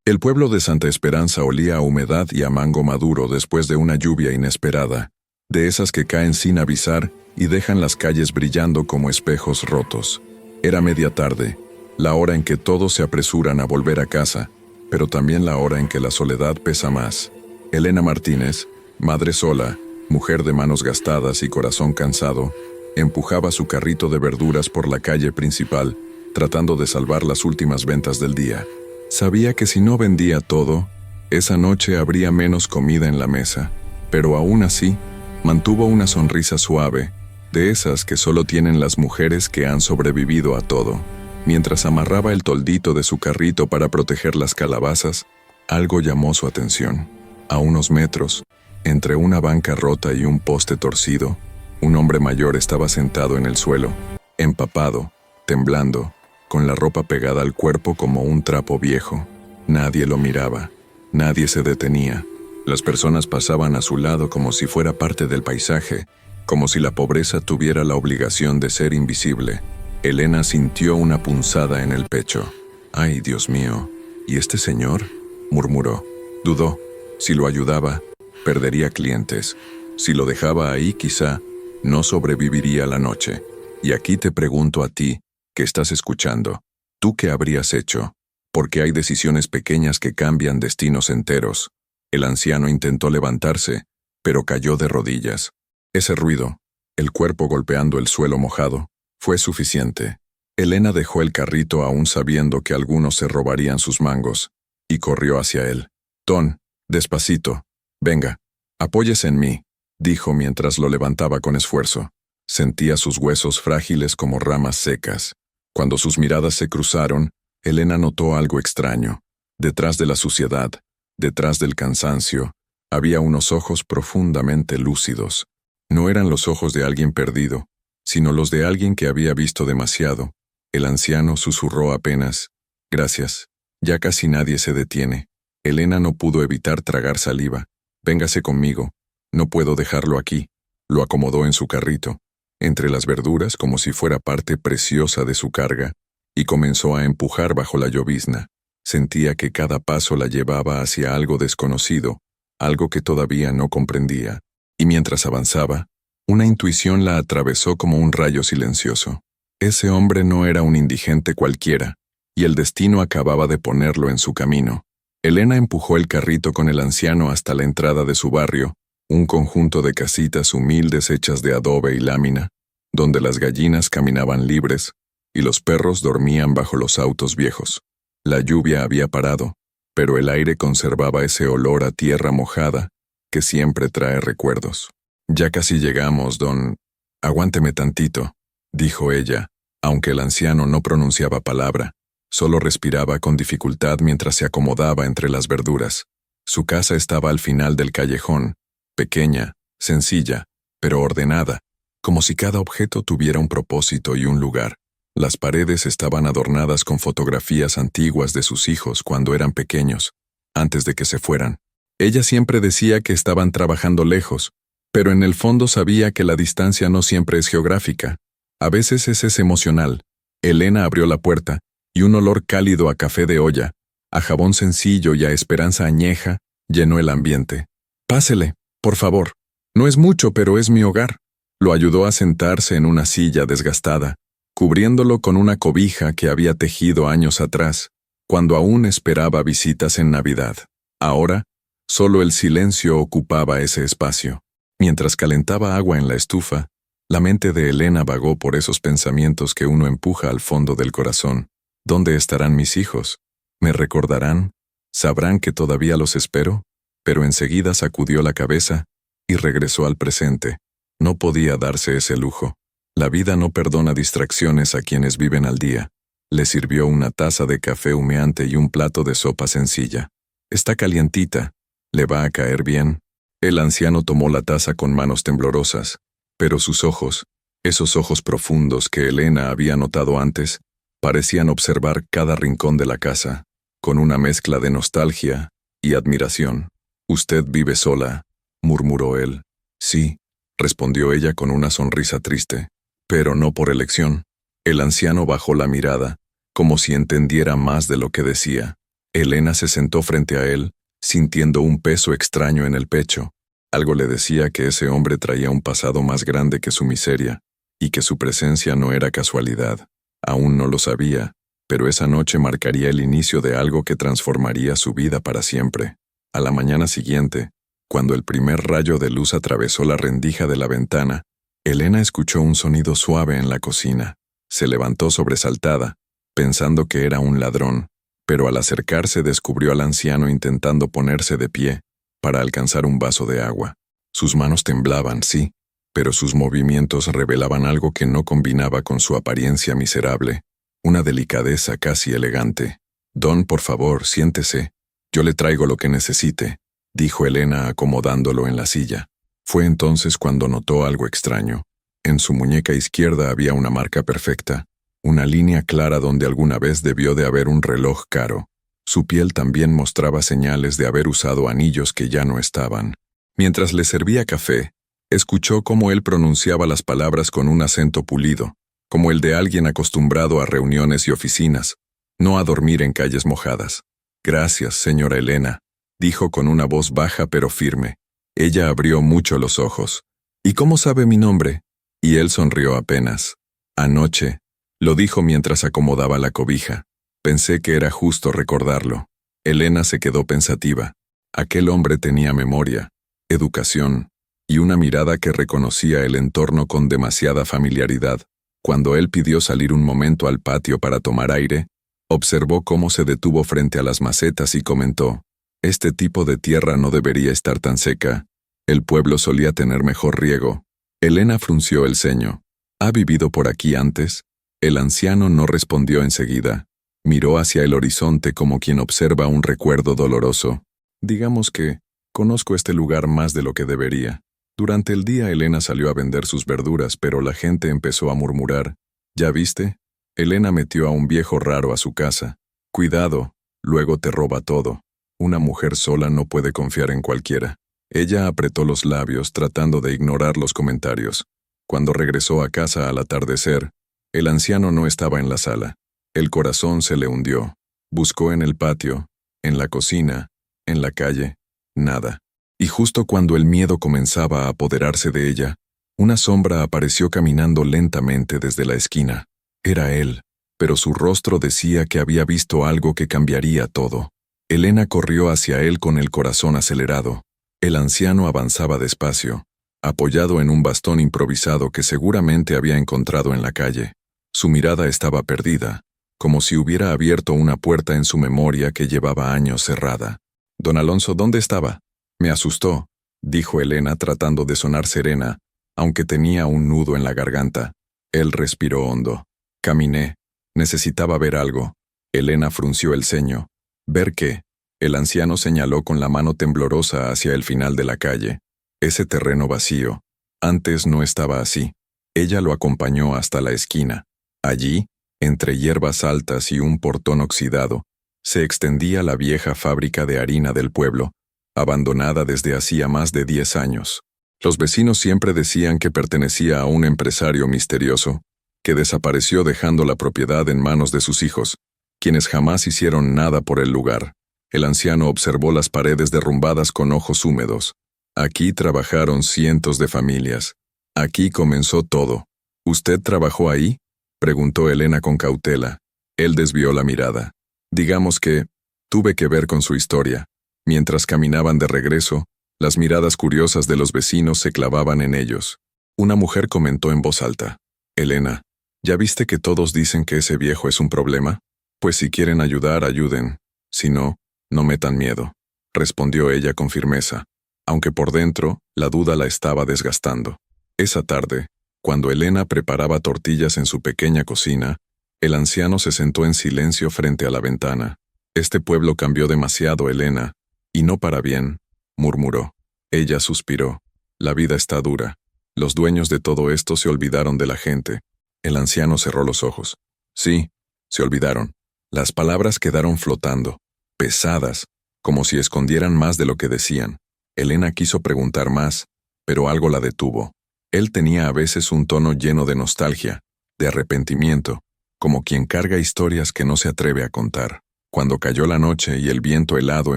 El pueblo de Santa Esperanza olía a humedad y a mango maduro después de una lluvia inesperada, de esas que caen sin avisar y dejan las calles brillando como espejos rotos. Era media tarde, la hora en que todos se apresuran a volver a casa, pero también la hora en que la soledad pesa más. Elena Martínez, madre sola, mujer de manos gastadas y corazón cansado, empujaba su carrito de verduras por la calle principal, tratando de salvar las últimas ventas del día. Sabía que si no vendía todo, esa noche habría menos comida en la mesa, pero aún así, mantuvo una sonrisa suave, de esas que solo tienen las mujeres que han sobrevivido a todo. Mientras amarraba el toldito de su carrito para proteger las calabazas, algo llamó su atención. A unos metros, entre una banca rota y un poste torcido, un hombre mayor estaba sentado en el suelo, empapado, temblando, con la ropa pegada al cuerpo como un trapo viejo. Nadie lo miraba, nadie se detenía. Las personas pasaban a su lado como si fuera parte del paisaje, como si la pobreza tuviera la obligación de ser invisible. Elena sintió una punzada en el pecho. «Ay, Dios mío, ¿y este señor?», murmuró. Dudó. Si lo ayudaba, perdería clientes. Si lo dejaba ahí, quizá no sobreviviría la noche. Y aquí te pregunto a ti, que estás escuchando, ¿tú qué habrías hecho? Porque hay decisiones pequeñas que cambian destinos enteros. El anciano intentó levantarse, pero cayó de rodillas. Ese ruido, el cuerpo golpeando el suelo mojado, fue suficiente. Elena dejó el carrito aún sabiendo que algunos se robarían sus mangos, y corrió hacia él. «Ton, despacito. Venga, apóyese en mí», dijo mientras lo levantaba con esfuerzo. Sentía sus huesos frágiles como ramas secas. Cuando sus miradas se cruzaron, Elena notó algo extraño. Detrás de la suciedad, detrás del cansancio, había unos ojos profundamente lúcidos. No eran los ojos de alguien perdido, sino los de alguien que había visto demasiado. El anciano susurró apenas: «Gracias. Ya casi nadie se detiene». Elena no pudo evitar tragar saliva. «Véngase conmigo. No puedo dejarlo aquí». Lo acomodó en su carrito, entre las verduras como si fuera parte preciosa de su carga, y comenzó a empujar bajo la llovizna. Sentía que cada paso la llevaba hacia algo desconocido, algo que todavía no comprendía. Y mientras avanzaba, una intuición la atravesó como un rayo silencioso. Ese hombre no era un indigente cualquiera, y el destino acababa de ponerlo en su camino. Elena empujó el carrito con el anciano hasta la entrada de su barrio, un conjunto de casitas humildes hechas de adobe y lámina, donde las gallinas caminaban libres y los perros dormían bajo los autos viejos. La lluvia había parado, pero el aire conservaba ese olor a tierra mojada que siempre trae recuerdos. «Ya casi llegamos, don...». «Aguánteme tantito», dijo ella, aunque el anciano no pronunciaba palabra, solo respiraba con dificultad mientras se acomodaba entre las verduras. Su casa estaba al final del callejón, pequeña, sencilla, pero ordenada, como si cada objeto tuviera un propósito y un lugar. Las paredes estaban adornadas con fotografías antiguas de sus hijos cuando eran pequeños, antes de que se fueran. Ella siempre decía que estaban trabajando lejos, pero en el fondo sabía que la distancia no siempre es geográfica. A veces es emocional. Elena abrió la puerta, y un olor cálido a café de olla, a jabón sencillo y a esperanza añeja, llenó el ambiente. «Pásele, por favor. No es mucho, pero es mi hogar». Lo ayudó a sentarse en una silla desgastada, cubriéndolo con una cobija que había tejido años atrás, cuando aún esperaba visitas en Navidad. Ahora, solo el silencio ocupaba ese espacio. Mientras calentaba agua en la estufa, la mente de Elena vagó por esos pensamientos que uno empuja al fondo del corazón. ¿Dónde estarán mis hijos? ¿Me recordarán? ¿Sabrán que todavía los espero? Pero enseguida sacudió la cabeza y regresó al presente. No podía darse ese lujo. La vida no perdona distracciones a quienes viven al día. Le sirvió una taza de café humeante y un plato de sopa sencilla. «Está calientita. ¿Le va a caer bien?». El anciano tomó la taza con manos temblorosas, pero sus ojos, esos ojos profundos que Elena había notado antes, parecían observar cada rincón de la casa, con una mezcla de nostalgia y admiración. «¿Usted vive sola?», murmuró él. «Sí», respondió ella con una sonrisa triste, «pero no por elección». El anciano bajó la mirada, como si entendiera más de lo que decía. Elena se sentó frente a él, sintiendo un peso extraño en el pecho. Algo le decía que ese hombre traía un pasado más grande que su miseria, y que su presencia no era casualidad. Aún no lo sabía, pero esa noche marcaría el inicio de algo que transformaría su vida para siempre. A la mañana siguiente, cuando el primer rayo de luz atravesó la rendija de la ventana, Elena escuchó un sonido suave en la cocina. Se levantó sobresaltada, pensando que era un ladrón, pero al acercarse descubrió al anciano intentando ponerse de pie para alcanzar un vaso de agua. Sus manos temblaban, sí, pero sus movimientos revelaban algo que no combinaba con su apariencia miserable, una delicadeza casi elegante. «Don, por favor, siéntese. Yo le traigo lo que necesite», dijo Elena acomodándolo en la silla. Fue entonces cuando notó algo extraño. En su muñeca izquierda había una marca perfecta, una línea clara donde alguna vez debió de haber un reloj caro. Su piel también mostraba señales de haber usado anillos que ya no estaban. Mientras le servía café, escuchó cómo él pronunciaba las palabras con un acento pulido, como el de alguien acostumbrado a reuniones y oficinas, no a dormir en calles mojadas. «Gracias, señora Elena», dijo con una voz baja pero firme. Ella abrió mucho los ojos. «¿Y cómo sabe mi nombre?» Y él sonrió apenas. «Anoche», lo dijo mientras acomodaba la cobija. «Pensé que era justo recordarlo». Elena se quedó pensativa. Aquel hombre tenía memoria, educación y una mirada que reconocía el entorno con demasiada familiaridad. Cuando él pidió salir un momento al patio para tomar aire, observó cómo se detuvo frente a las macetas y comentó: «Este tipo de tierra no debería estar tan seca. El pueblo solía tener mejor riego». Elena frunció el ceño. «¿Ha vivido por aquí antes?» El anciano no respondió enseguida. Miró hacia el horizonte como quien observa un recuerdo doloroso. «Digamos que conozco este lugar más de lo que debería». Durante el día Elena salió a vender sus verduras, pero la gente empezó a murmurar: «¿Ya viste? Elena metió a un viejo raro a su casa. Cuidado, luego te roba todo. Una mujer sola no puede confiar en cualquiera». Ella apretó los labios tratando de ignorar los comentarios. Cuando regresó a casa al atardecer, el anciano no estaba en la sala. El corazón se le hundió. Buscó en el patio, en la cocina, en la calle, nada. Y justo cuando el miedo comenzaba a apoderarse de ella, una sombra apareció caminando lentamente desde la esquina. Era él, pero su rostro decía que había visto algo que cambiaría todo. Elena corrió hacia él con el corazón acelerado. El anciano avanzaba despacio, apoyado en un bastón improvisado que seguramente había encontrado en la calle. Su mirada estaba perdida, como si hubiera abierto una puerta en su memoria que llevaba años cerrada. «Don Alonso, ¿dónde estaba?» «Me asustó», dijo Elena tratando de sonar serena, aunque tenía un nudo en la garganta. Él respiró hondo. «Caminé. Necesitaba ver algo». Elena frunció el ceño. «¿Ver qué?» El anciano señaló con la mano temblorosa hacia el final de la calle. Ese terreno vacío. Antes no estaba así. Ella lo acompañó hasta la esquina. Allí, entre hierbas altas y un portón oxidado, se extendía la vieja fábrica de harina del pueblo, abandonada desde hacía más de 10 años. Los vecinos siempre decían que pertenecía a un empresario misterioso, que desapareció dejando la propiedad en manos de sus hijos, quienes jamás hicieron nada por el lugar. El anciano observó las paredes derrumbadas con ojos húmedos. Aquí trabajaron cientos de familias. Aquí comenzó todo. «¿Usted trabajó ahí?», preguntó Elena con cautela. Él desvió la mirada. «Digamos que tuve que ver con su historia». Mientras caminaban de regreso, las miradas curiosas de los vecinos se clavaban en ellos. Una mujer comentó en voz alta: «Elena, ¿ya viste que todos dicen que ese viejo es un problema? Pues si quieren ayudar, ayuden. Si no, no metan miedo», respondió ella con firmeza, aunque por dentro la duda la estaba desgastando. Esa tarde, cuando Elena preparaba tortillas en su pequeña cocina, el anciano se sentó en silencio frente a la ventana. «Este pueblo cambió demasiado, Elena, y no para bien», murmuró. Ella suspiró. «La vida está dura. Los dueños de todo esto se olvidaron de la gente». El anciano cerró los ojos. «Sí, se olvidaron». Las palabras quedaron flotando, pesadas, como si escondieran más de lo que decían. Elena quiso preguntar más, pero algo la detuvo. Él tenía a veces un tono lleno de nostalgia, de arrepentimiento, como quien carga historias que no se atreve a contar. Cuando cayó la noche y el viento helado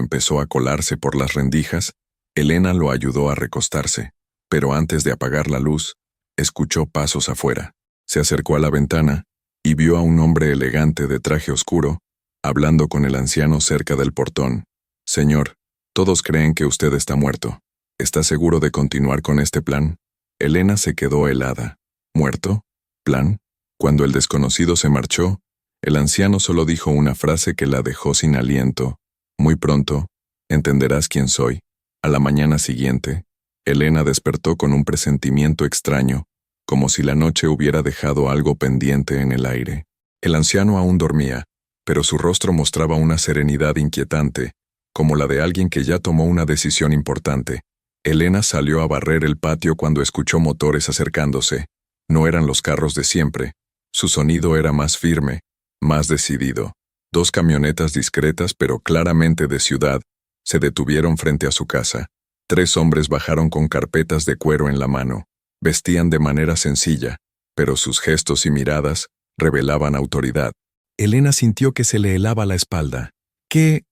empezó a colarse por las rendijas, Elena lo ayudó a recostarse, pero antes de apagar la luz, escuchó pasos afuera. Se acercó a la ventana y vio a un hombre elegante de traje oscuro, hablando con el anciano cerca del portón. «Señor, todos creen que usted está muerto. ¿Está seguro de continuar con este plan?» Elena se quedó helada. «¿Muerto? ¿Plan?» Cuando el desconocido se marchó, el anciano solo dijo una frase que la dejó sin aliento. «Muy pronto, entenderás quién soy». A la mañana siguiente, Elena despertó con un presentimiento extraño, como si la noche hubiera dejado algo pendiente en el aire. El anciano aún dormía, pero su rostro mostraba una serenidad inquietante, como la de alguien que ya tomó una decisión importante. Elena salió a barrer el patio cuando escuchó motores acercándose. No eran los carros de siempre. Su sonido era más firme, más decidido. 2 camionetas discretas pero claramente de ciudad se detuvieron frente a su casa. 3 hombres bajaron con carpetas de cuero en la mano. Vestían de manera sencilla, pero sus gestos y miradas revelaban autoridad. Elena sintió que se le helaba la espalda. ¿Qué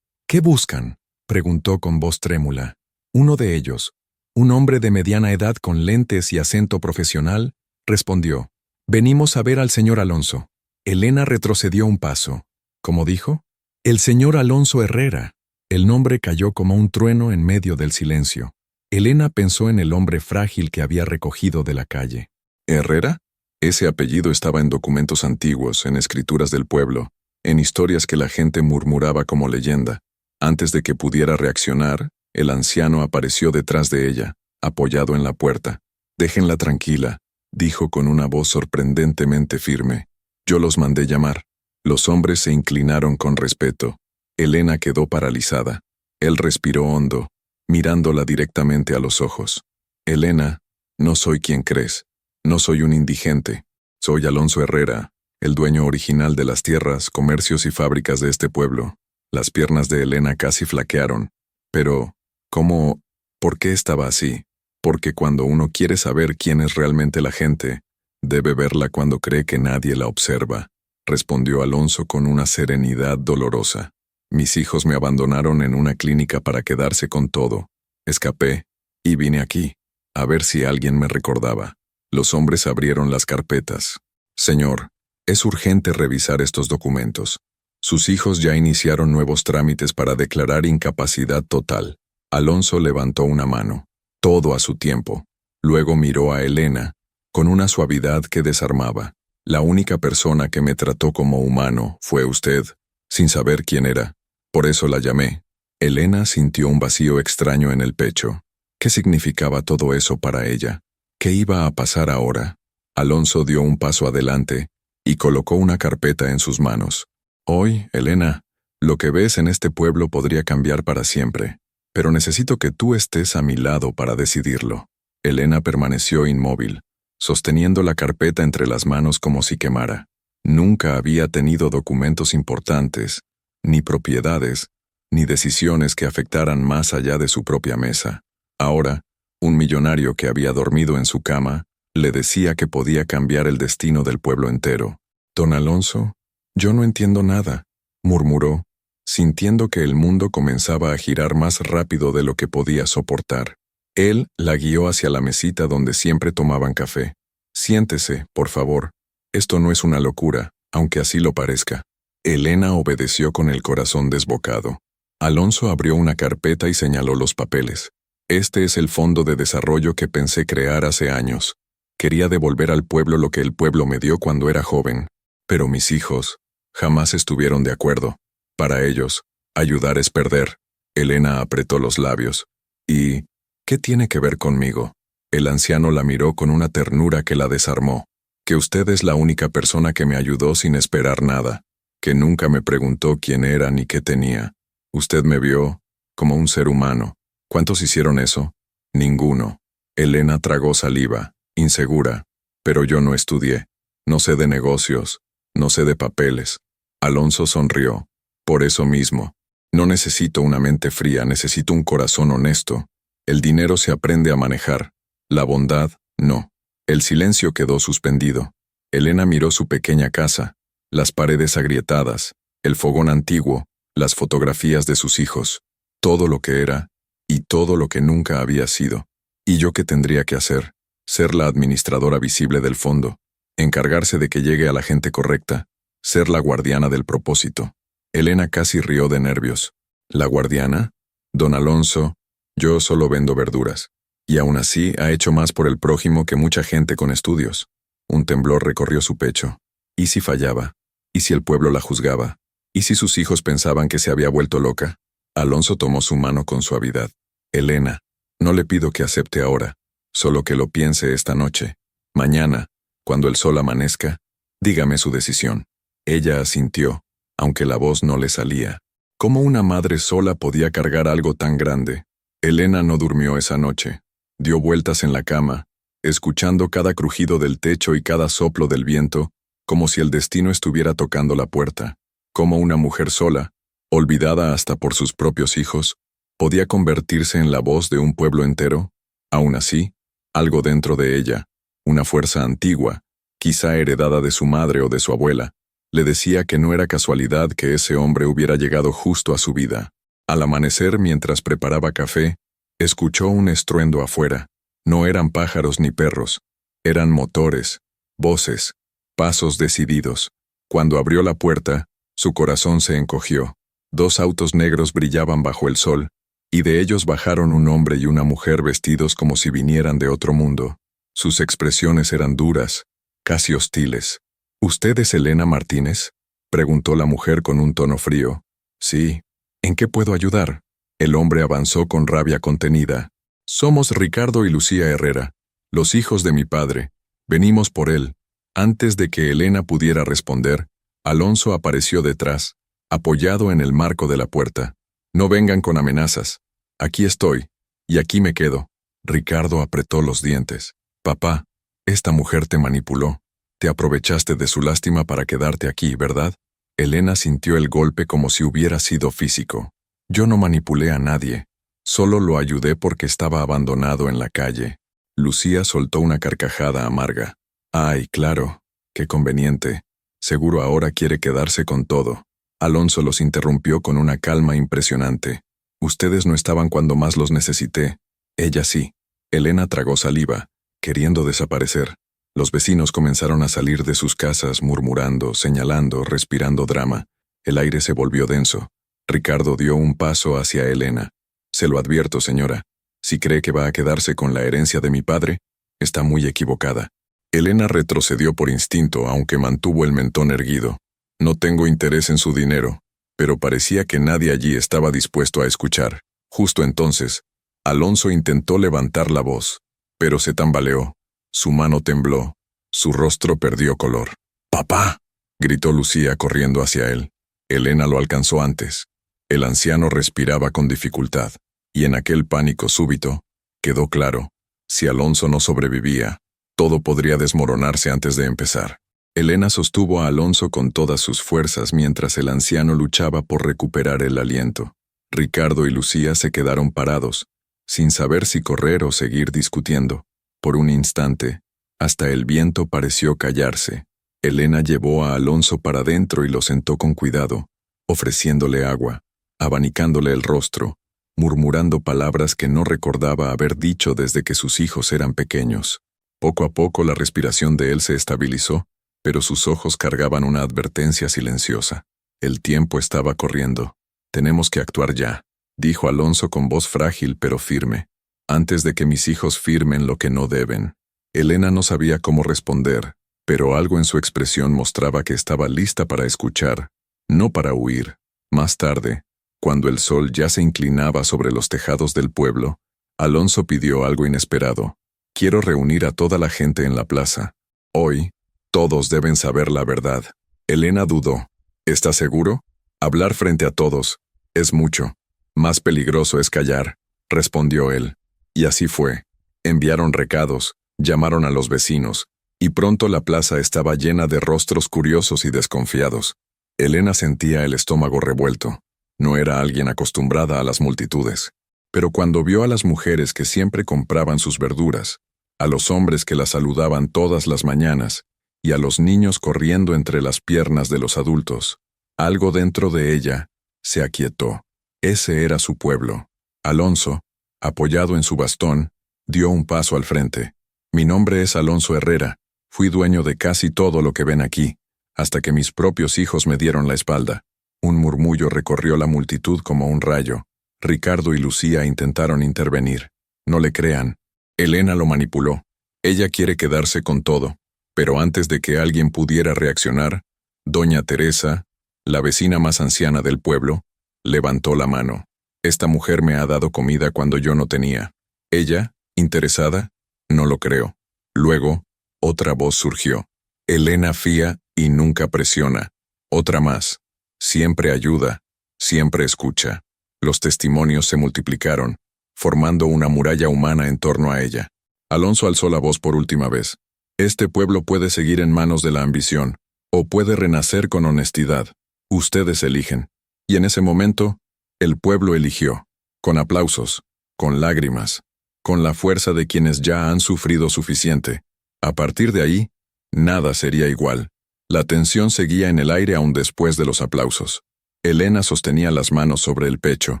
buscan?», preguntó con voz trémula. Uno de ellos, un hombre de mediana edad con lentes y acento profesional, respondió: «Venimos a ver al señor Alonso». Elena retrocedió un paso. ¿Cómo dijo? «El señor Alonso Herrera». El nombre cayó como un trueno en medio del silencio. Elena pensó en el hombre frágil que había recogido de la calle. ¿Herrera? Ese apellido estaba en documentos antiguos, en escrituras del pueblo, en historias que la gente murmuraba como leyenda. Antes de que pudiera reaccionar, el anciano apareció detrás de ella, apoyado en la puerta. «Déjenla tranquila», dijo con una voz sorprendentemente firme. «Yo los mandé llamar». Los hombres se inclinaron con respeto. Elena quedó paralizada. Él respiró hondo, mirándola directamente a los ojos. «Elena, no soy quien crees. No soy un indigente. Soy Alonso Herrera, el dueño original de las tierras, comercios y fábricas de este pueblo». Las piernas de Elena casi flaquearon. Pero, ¿cómo? ¿Por qué estaba así? Porque cuando uno quiere saber quién es realmente la gente, debe verla cuando cree que nadie la observa, respondió Alonso con una serenidad dolorosa. «Mis hijos me abandonaron en una clínica para quedarse con todo. Escapé y vine aquí, a ver si alguien me recordaba». Los hombres abrieron las carpetas. «Señor, es urgente revisar estos documentos. Sus hijos ya iniciaron nuevos trámites para declarar incapacidad total». Alonso levantó una mano. Todo a su tiempo. Luego miró a Elena, con una suavidad que desarmaba. «La única persona que me trató como humano fue usted, sin saber quién era. Por eso la llamé». Elena sintió un vacío extraño en el pecho. ¿Qué significaba todo eso para ella? ¿Qué iba a pasar ahora? Alonso dio un paso adelante y colocó una carpeta en sus manos. «Hoy, Elena, lo que ves en este pueblo podría cambiar para siempre, pero necesito que tú estés a mi lado para decidirlo». Elena permaneció inmóvil, sosteniendo la carpeta entre las manos como si quemara. Nunca había tenido documentos importantes, ni propiedades, ni decisiones que afectaran más allá de su propia mesa. Ahora, un millonario que había dormido en su cama le decía que podía cambiar el destino del pueblo entero. «Don Alonso, yo no entiendo nada», murmuró, sintiendo que el mundo comenzaba a girar más rápido de lo que podía soportar. Él la guió hacia la mesita donde siempre tomaban café. «Siéntese, por favor. Esto no es una locura, aunque así lo parezca». Elena obedeció con el corazón desbocado. Alonso abrió una carpeta y señaló los papeles. «Este es el fondo de desarrollo que pensé crear hace años. Quería devolver al pueblo lo que el pueblo me dio cuando era joven. Pero mis hijos jamás estuvieron de acuerdo. Para ellos, ayudar es perder». Elena apretó los labios. «¿Y qué tiene que ver conmigo?». El anciano la miró con una ternura que la desarmó. «Que usted es la única persona que me ayudó sin esperar nada, que nunca me preguntó quién era ni qué tenía. Usted me vio como un ser humano. ¿Cuántos hicieron eso? Ninguno». Elena tragó saliva, insegura. «Pero yo no estudié. No sé de negocios. No sé de papeles». Alonso sonrió. «Por eso mismo. No necesito una mente fría, necesito un corazón honesto. El dinero se aprende a manejar. La bondad, no». El silencio quedó suspendido. Elena miró su pequeña casa, las paredes agrietadas, el fogón antiguo, las fotografías de sus hijos, todo lo que era y todo lo que nunca había sido. ¿Y yo qué tendría que hacer? Ser la administradora visible del fondo, encargarse de que llegue a la gente correcta, ser la guardiana del propósito. Elena casi rió de nervios. ¿La guardiana? Don Alonso, yo solo vendo verduras. Y aún así ha hecho más por el prójimo que mucha gente con estudios. Un temblor recorrió su pecho. ¿Y si fallaba? ¿Y si el pueblo la juzgaba? ¿Y si sus hijos pensaban que se había vuelto loca? Alonso tomó su mano con suavidad. Elena, no le pido que acepte ahora, solo que lo piense esta noche. Mañana, cuando el sol amanezca, dígame su decisión. Ella asintió, aunque la voz no le salía. ¿Cómo una madre sola podía cargar algo tan grande? Elena no durmió esa noche. Dio vueltas en la cama, escuchando cada crujido del techo y cada soplo del viento, como si el destino estuviera tocando la puerta. Como una mujer sola, olvidada hasta por sus propios hijos, podía convertirse en la voz de un pueblo entero. Aún así, algo dentro de ella, una fuerza antigua, quizá heredada de su madre o de su abuela, le decía que no era casualidad que ese hombre hubiera llegado justo a su vida. Al amanecer, mientras preparaba café, escuchó un estruendo afuera. No eran pájaros ni perros, eran motores, voces, pasos decididos. Cuando abrió la puerta, su corazón se encogió. 2 autos negros brillaban bajo el sol, y de ellos bajaron un hombre y una mujer vestidos como si vinieran de otro mundo. Sus expresiones eran duras, casi hostiles. ¿Usted es Elena Martínez?, preguntó la mujer con un tono frío. Sí. ¿En qué puedo ayudar? El hombre avanzó con rabia contenida. Somos Ricardo y Lucía Herrera, los hijos de mi padre. Venimos por él. Antes de que Elena pudiera responder, Alonso apareció detrás, apoyado en el marco de la puerta. No vengan con amenazas. Aquí estoy, y aquí me quedo. Ricardo apretó los dientes. Papá, esta mujer te manipuló. Te aprovechaste de su lástima para quedarte aquí, ¿verdad? Elena sintió el golpe como si hubiera sido físico. Yo no manipulé a nadie. Solo lo ayudé porque estaba abandonado en la calle. Lucía soltó una carcajada amarga. Ay, claro, qué conveniente. Seguro ahora quiere quedarse con todo. Alonso los interrumpió con una calma impresionante. Ustedes no estaban cuando más los necesité. Ella sí. Elena tragó saliva, queriendo desaparecer. Los vecinos comenzaron a salir de sus casas murmurando, señalando, respirando drama. El aire se volvió denso. Ricardo dio un paso hacia Elena. Se lo advierto, señora. Si cree que va a quedarse con la herencia de mi padre, está muy equivocada. Elena retrocedió por instinto, aunque mantuvo el mentón erguido. No tengo interés en su dinero, pero parecía que nadie allí estaba dispuesto a escuchar. Justo entonces, Alonso intentó levantar la voz, pero se tambaleó. Su mano tembló, su rostro perdió color. «¡Papá!», gritó Lucía corriendo hacia él. Elena lo alcanzó antes. El anciano respiraba con dificultad, y en aquel pánico súbito, quedó claro, si Alonso no sobrevivía, todo podría desmoronarse antes de empezar. Elena sostuvo a Alonso con todas sus fuerzas mientras el anciano luchaba por recuperar el aliento. Ricardo y Lucía se quedaron parados, sin saber si correr o seguir discutiendo. Por un instante, hasta el viento pareció callarse. Elena llevó a Alonso para adentro y lo sentó con cuidado, ofreciéndole agua, abanicándole el rostro, murmurando palabras que no recordaba haber dicho desde que sus hijos eran pequeños. Poco a poco la respiración de él se estabilizó, pero sus ojos cargaban una advertencia silenciosa. El tiempo estaba corriendo. Tenemos que actuar ya, dijo Alonso con voz frágil pero firme. Antes de que mis hijos firmen lo que no deben. Elena no sabía cómo responder, pero algo en su expresión mostraba que estaba lista para escuchar, no para huir. Más tarde, cuando el sol ya se inclinaba sobre los tejados del pueblo, Alonso pidió algo inesperado. Quiero reunir a toda la gente en la plaza. Hoy, todos deben saber la verdad. Elena dudó. ¿Estás seguro? Hablar frente a todos es mucho. Más peligroso es callar, respondió él. Y así fue. Enviaron recados, llamaron a los vecinos, y pronto la plaza estaba llena de rostros curiosos y desconfiados. Elena sentía el estómago revuelto. No era alguien acostumbrada a las multitudes. Pero cuando vio a las mujeres que siempre compraban sus verduras, a los hombres que la saludaban todas las mañanas, y a los niños corriendo entre las piernas de los adultos, algo dentro de ella, Se aquietó. Ese era su pueblo. Alonso, apoyado en su bastón, dio un paso al frente. Mi nombre es Alonso Herrera. Fui dueño de casi todo lo que ven aquí, hasta que mis propios hijos me dieron la espalda. Un murmullo recorrió la multitud como un rayo. Ricardo y Lucía intentaron intervenir. No le crean. Elena lo manipuló. Ella quiere quedarse con todo. Pero antes de que alguien pudiera reaccionar, doña Teresa, la vecina más anciana del pueblo, levantó la mano. Esta mujer me ha dado comida cuando yo no tenía. Ella, interesada, no lo creo. Luego, otra voz surgió. Elena fía y nunca presiona. Otra más. Siempre ayuda, siempre escucha. Los testimonios se multiplicaron, formando una muralla humana en torno a ella. Alonso alzó la voz por última vez. Este pueblo puede seguir en manos de la ambición, o puede renacer con honestidad. Ustedes eligen. Y en ese momento, el pueblo eligió, con aplausos, con lágrimas, con la fuerza de quienes ya han sufrido suficiente. A partir de ahí, nada sería igual. La tensión seguía en el aire aún después de los aplausos. Elena sostenía las manos sobre el pecho,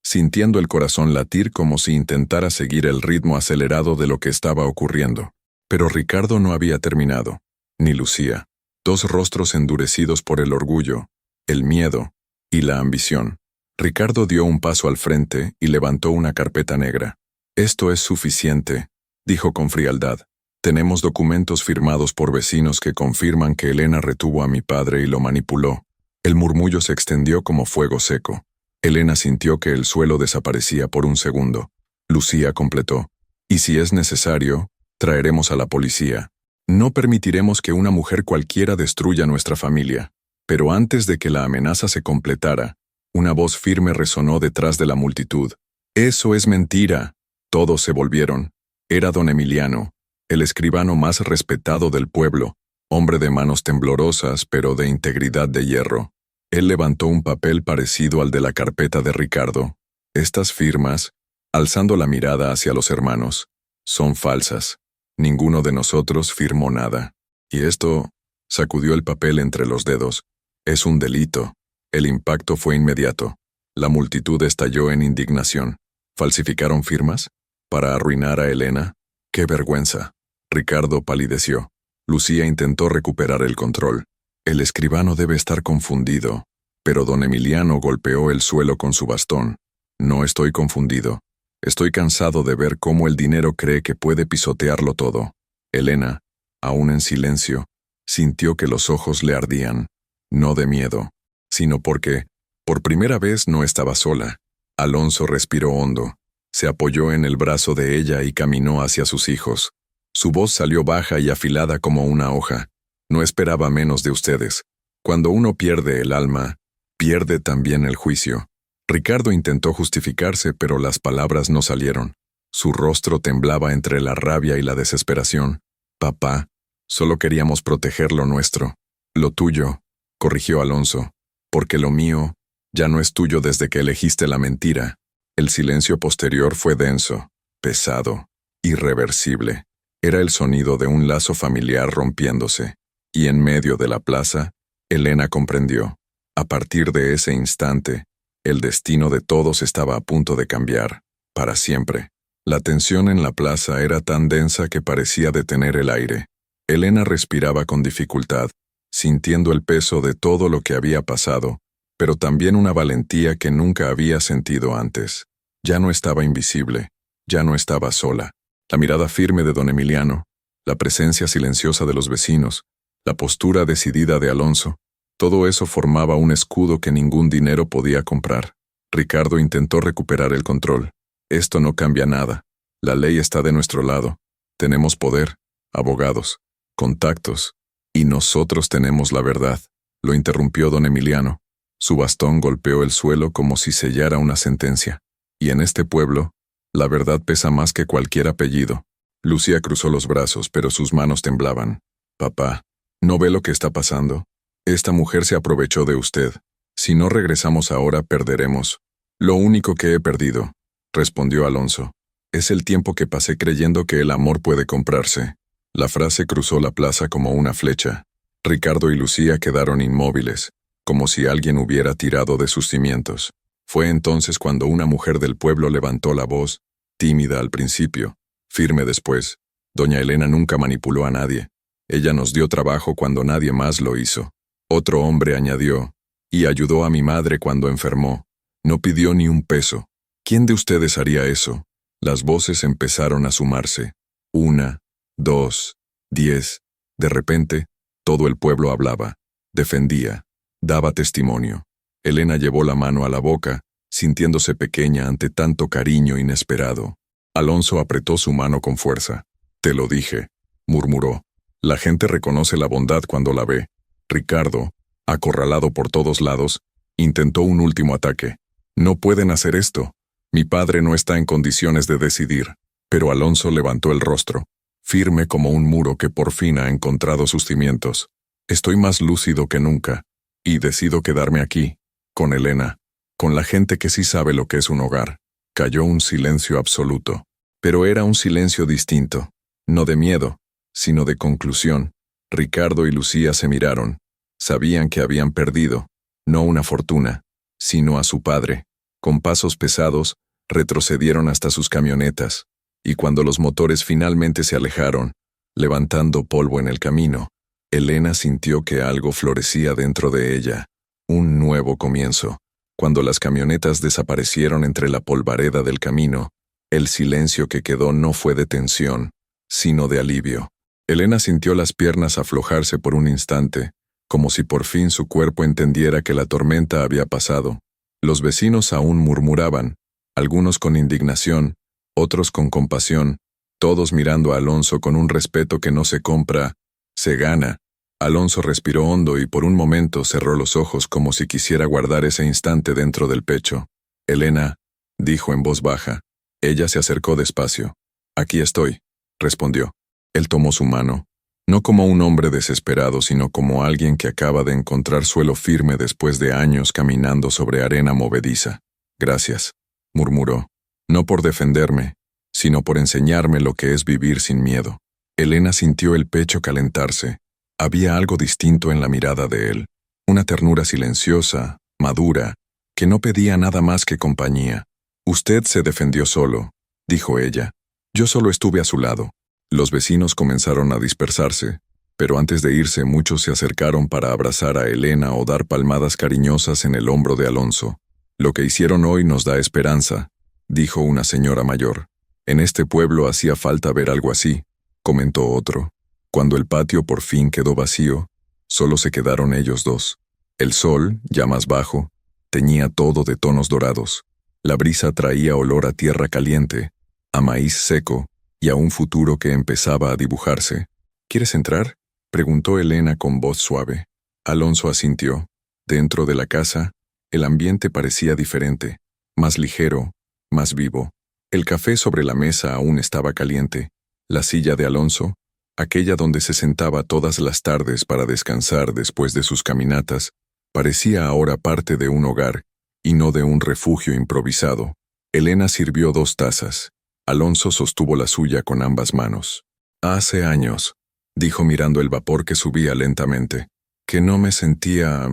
sintiendo el corazón latir como si intentara seguir el ritmo acelerado de lo que estaba ocurriendo. Pero Ricardo no había terminado, ni Lucía. Dos rostros endurecidos por el orgullo, el miedo y la ambición. Ricardo dio un paso al frente y levantó una carpeta negra. Esto es suficiente, dijo con frialdad. Tenemos documentos firmados por vecinos que confirman que Elena retuvo a mi padre y lo manipuló. El murmullo se extendió como fuego seco. Elena sintió que el suelo desaparecía por un segundo. Lucía completó. Y si es necesario, traeremos a la policía. No permitiremos que una mujer cualquiera destruya nuestra familia. Pero antes de que la amenaza se completara, una voz firme resonó detrás de la multitud. Eso es mentira. Todos se volvieron. Era don Emiliano, el escribano más respetado del pueblo, hombre de manos temblorosas pero de integridad de hierro. Él levantó un papel parecido al de la carpeta de Ricardo. Estas firmas, alzando la mirada hacia los hermanos, son falsas. Ninguno de nosotros firmó nada. Y esto, sacudió el papel entre los dedos, es un delito. El impacto fue inmediato. La multitud estalló en indignación. ¿Falsificaron firmas? ¿Para arruinar a Elena? ¡Qué vergüenza! Ricardo palideció. Lucía intentó recuperar el control. El escribano debe estar confundido. Pero don Emiliano golpeó el suelo con su bastón. No estoy confundido. Estoy cansado de ver cómo el dinero cree que puede pisotearlo todo. Elena, aún en silencio, sintió que los ojos le ardían. No de miedo, sino porque, por primera vez, no estaba sola. Alonso respiró hondo. Se apoyó en el brazo de ella y caminó hacia sus hijos. Su voz salió baja y afilada como una hoja. No esperaba menos de ustedes. Cuando uno pierde el alma, pierde también el juicio. Ricardo intentó justificarse, pero las palabras no salieron. Su rostro temblaba entre la rabia y la desesperación. Papá, solo queríamos proteger lo nuestro. Lo tuyo, corrigió Alonso, porque lo mío ya no es tuyo desde que elegiste la mentira. El silencio posterior fue denso, pesado, irreversible. Era el sonido de un lazo familiar rompiéndose. Y en medio de la plaza, Elena comprendió. A partir de ese instante, el destino de todos estaba a punto de cambiar, para siempre. La tensión en la plaza era tan densa que parecía detener el aire. Elena respiraba con dificultad, sintiendo el peso de todo lo que había pasado, pero también una valentía que nunca había sentido antes. Ya no estaba invisible, ya no estaba sola. La mirada firme de don Emiliano, la presencia silenciosa de los vecinos, la postura decidida de Alonso, todo eso formaba un escudo que ningún dinero podía comprar. Ricardo intentó recuperar el control. Esto no cambia nada. La ley está de nuestro lado. Tenemos poder, abogados, contactos, y nosotros tenemos la verdad. Lo interrumpió don Emiliano. Su bastón golpeó el suelo como si sellara una sentencia. Y en este pueblo, la verdad pesa más que cualquier apellido. Lucía cruzó los brazos, pero sus manos temblaban. Papá, ¿no ve lo que está pasando? Esta mujer se aprovechó de usted. Si no regresamos ahora, perderemos. Lo único que he perdido, respondió Alonso, es el tiempo que pasé creyendo que el amor puede comprarse. La frase cruzó la plaza como una flecha. Ricardo y Lucía quedaron inmóviles. como si alguien hubiera tirado de sus cimientos. Fue entonces cuando una mujer del pueblo levantó la voz, tímida al principio, firme después. Doña Elena nunca manipuló a nadie. Ella nos dio trabajo cuando nadie más lo hizo. Otro hombre añadió, y ayudó a mi madre cuando enfermó. No pidió ni un peso. ¿Quién de ustedes haría eso? Las voces empezaron a sumarse. 1, 2, 10. De repente, todo el pueblo hablaba, defendía, daba testimonio. Elena llevó la mano a la boca, sintiéndose pequeña ante tanto cariño inesperado. Alonso apretó su mano con fuerza. «Te lo dije», murmuró. «La gente reconoce la bondad cuando la ve». Ricardo, acorralado por todos lados, intentó un último ataque. «No pueden hacer esto. Mi padre no está en condiciones de decidir». Pero Alonso levantó el rostro, firme como un muro que por fin ha encontrado sus cimientos. «Estoy más lúcido que nunca, y decido quedarme aquí, con Elena, con la gente que sí sabe lo que es un hogar». Cayó un silencio absoluto. Pero era un silencio distinto, no de miedo, sino de conclusión. Ricardo y Lucía se miraron. Sabían que habían perdido, no una fortuna, sino a su padre. Con pasos pesados, retrocedieron hasta sus camionetas, y cuando los motores finalmente se alejaron, levantando polvo en el camino, Elena sintió que algo florecía dentro de ella, un nuevo comienzo. Cuando las camionetas desaparecieron entre la polvareda del camino, el silencio que quedó no fue de tensión, sino de alivio. Elena sintió las piernas aflojarse por un instante, como si por fin su cuerpo entendiera que la tormenta había pasado. Los vecinos aún murmuraban, algunos con indignación, otros con compasión, todos mirando a Alonso con un respeto que no se compra, se gana. Alonso respiró hondo y por un momento cerró los ojos como si quisiera guardar ese instante dentro del pecho. «Elena», dijo en voz baja. Ella se acercó despacio. «Aquí estoy», respondió. Él tomó su mano, no como un hombre desesperado, sino como alguien que acaba de encontrar suelo firme después de años caminando sobre arena movediza. «Gracias», murmuró. «No por defenderme, sino por enseñarme lo que es vivir sin miedo». Elena sintió el pecho calentarse. Había algo distinto en la mirada de él, una ternura silenciosa, madura, que no pedía nada más que compañía. «Usted se defendió solo», dijo ella. «Yo solo estuve a su lado». Los vecinos comenzaron a dispersarse, pero antes de irse muchos se acercaron para abrazar a Elena o dar palmadas cariñosas en el hombro de Alonso. «Lo que hicieron hoy nos da esperanza», dijo una señora mayor. «En este pueblo hacía falta ver algo así», comentó otro. Cuando el patio por fin quedó vacío, solo se quedaron ellos dos. El sol, ya más bajo, teñía todo de tonos dorados. La brisa traía olor a tierra caliente, a maíz seco y a un futuro que empezaba a dibujarse. «¿Quieres entrar?», preguntó Elena con voz suave. Alonso asintió. Dentro de la casa, el ambiente parecía diferente, más ligero, más vivo. El café sobre la mesa aún estaba caliente. La silla de Alonso, aquella donde se sentaba todas las tardes para descansar después de sus caminatas, parecía ahora parte de un hogar y no de un refugio improvisado. Elena sirvió 2 tazas. Alonso sostuvo la suya con ambas manos. «Hace años», dijo mirando el vapor que subía lentamente, «que no me sentía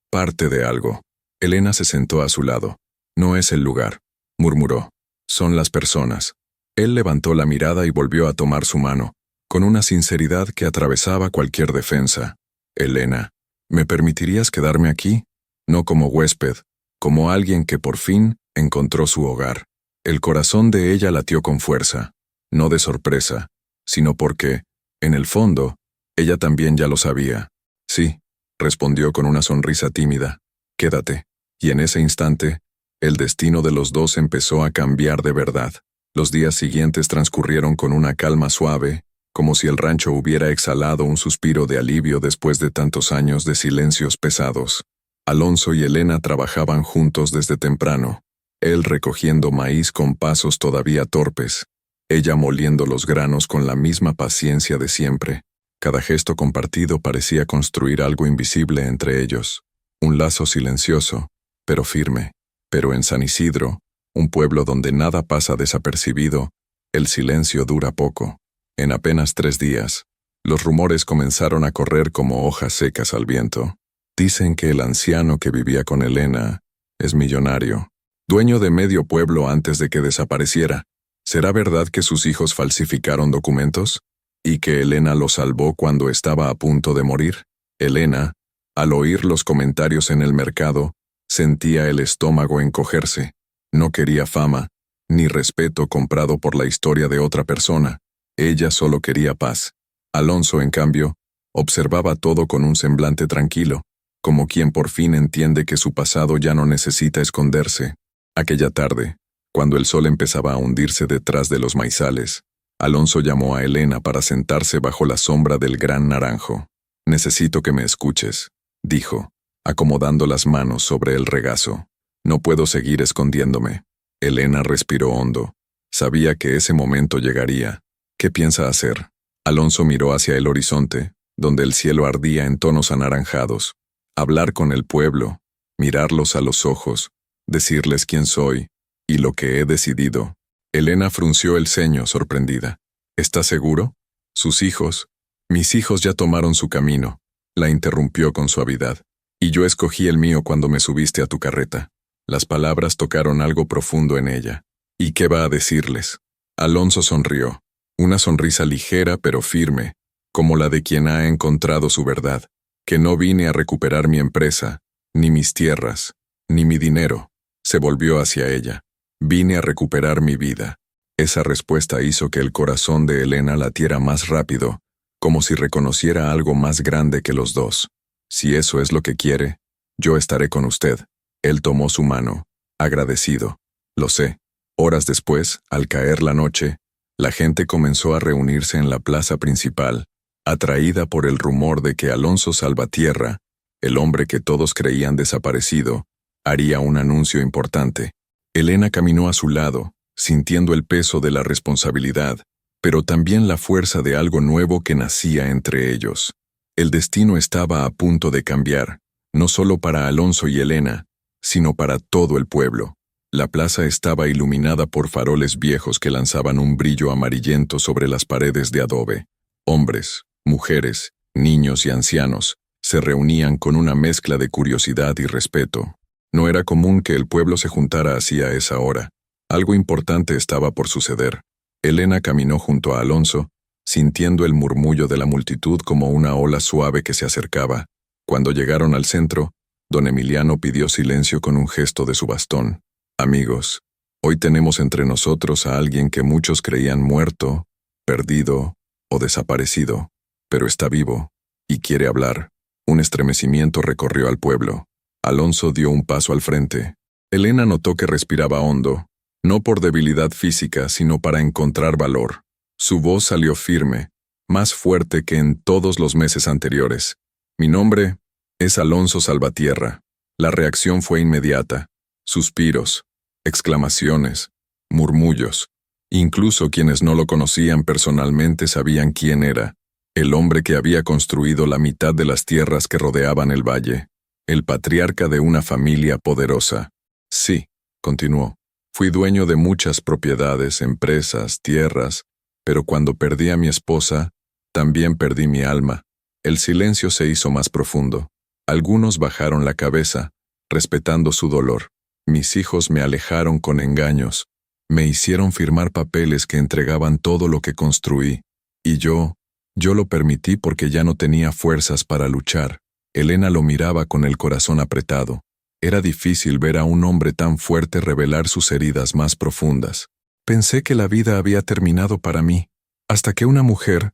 parte de algo». Elena se sentó a su lado. «No es el lugar», murmuró. «Son las personas». Él levantó la mirada y volvió a tomar su mano, con una sinceridad que atravesaba cualquier defensa. «Elena, ¿me permitirías quedarme aquí? No como huésped, como alguien que por fin encontró su hogar». El corazón de ella latió con fuerza, no de sorpresa, sino porque, en el fondo, ella también ya lo sabía. «Sí», respondió con una sonrisa tímida. «Quédate». Y en ese instante, el destino de los dos empezó a cambiar de verdad. Los días siguientes transcurrieron con una calma suave, como si el rancho hubiera exhalado un suspiro de alivio después de tantos años de silencios pesados. Alonso y Elena trabajaban juntos desde temprano, él recogiendo maíz con pasos todavía torpes, ella moliendo los granos con la misma paciencia de siempre. Cada gesto compartido parecía construir algo invisible entre ellos, un lazo silencioso, pero firme. Pero en San Isidro, un pueblo donde nada pasa desapercibido, el silencio dura poco. En apenas 3 días, los rumores comenzaron a correr como hojas secas al viento. Dicen que el anciano que vivía con Elena es millonario, dueño de medio pueblo antes de que desapareciera. ¿Será verdad que sus hijos falsificaron documentos? ¿Y que Elena lo salvó cuando estaba a punto de morir? Elena, al oír los comentarios en el mercado, sentía el estómago encogerse. No quería fama, ni respeto comprado por la historia de otra persona. Ella solo quería paz. Alonso, en cambio, observaba todo con un semblante tranquilo, como quien por fin entiende que su pasado ya no necesita esconderse. Aquella tarde, cuando el sol empezaba a hundirse detrás de los maizales, Alonso llamó a Elena para sentarse bajo la sombra del gran naranjo. «Necesito que me escuches», dijo, acomodando las manos sobre el regazo. «No puedo seguir escondiéndome». Elena respiró hondo. Sabía que ese momento llegaría. «¿Qué piensa hacer?». Alonso miró hacia el horizonte, donde el cielo ardía en tonos anaranjados. «Hablar con el pueblo, mirarlos a los ojos, decirles quién soy y lo que he decidido». Elena frunció el ceño, sorprendida. «¿Estás seguro? Sus hijos, mis hijos ya tomaron su camino», la interrumpió con suavidad. «Y yo escogí el mío cuando me subiste a tu carreta». Las palabras tocaron algo profundo en ella. «¿Y qué va a decirles?». Alonso sonrió, una sonrisa ligera pero firme, como la de quien ha encontrado su verdad. «Que no vine a recuperar mi empresa, ni mis tierras, ni mi dinero». Se volvió hacia ella. «Vine a recuperar mi vida». Esa respuesta hizo que el corazón de Elena latiera más rápido, como si reconociera algo más grande que los dos. «Si eso es lo que quiere, yo estaré con usted». Él tomó su mano, agradecido. «Lo sé». Horas después, al caer la noche, la gente comenzó a reunirse en la plaza principal, atraída por el rumor de que Alonso Salvatierra, el hombre que todos creían desaparecido, haría un anuncio importante. Elena caminó a su lado, sintiendo el peso de la responsabilidad, pero también la fuerza de algo nuevo que nacía entre ellos. El destino estaba a punto de cambiar, no solo para Alonso y Elena, sino para todo el pueblo. La plaza estaba iluminada por faroles viejos que lanzaban un brillo amarillento sobre las paredes de adobe. Hombres, mujeres, niños y ancianos se reunían con una mezcla de curiosidad y respeto. No era común que el pueblo se juntara así a esa hora. Algo importante estaba por suceder. Elena caminó junto a Alonso, sintiendo el murmullo de la multitud como una ola suave que se acercaba. Cuando llegaron al centro, don Emiliano pidió silencio con un gesto de su bastón. «Amigos, hoy tenemos entre nosotros a alguien que muchos creían muerto, perdido o desaparecido, pero está vivo y quiere hablar». Un estremecimiento recorrió al pueblo. Alonso dio un paso al frente. Elena notó que respiraba hondo, no por debilidad física, sino para encontrar valor. Su voz salió firme, más fuerte que en todos los meses anteriores. «Mi nombre es Alonso Salvatierra». La reacción fue inmediata. Suspiros, exclamaciones, murmullos. Incluso quienes no lo conocían personalmente sabían quién era. El hombre que había construido la mitad de las tierras que rodeaban el valle. El patriarca de una familia poderosa. «Sí», continuó, «fui dueño de muchas propiedades, empresas, tierras, pero cuando perdí a mi esposa, también perdí mi alma». El silencio se hizo más profundo. Algunos bajaron la cabeza, respetando su dolor. «Mis hijos me alejaron con engaños. Me hicieron firmar papeles que entregaban todo lo que construí. Y yo lo permití porque ya no tenía fuerzas para luchar». Elena lo miraba con el corazón apretado. Era difícil ver a un hombre tan fuerte revelar sus heridas más profundas. «Pensé que la vida había terminado para mí, hasta que una mujer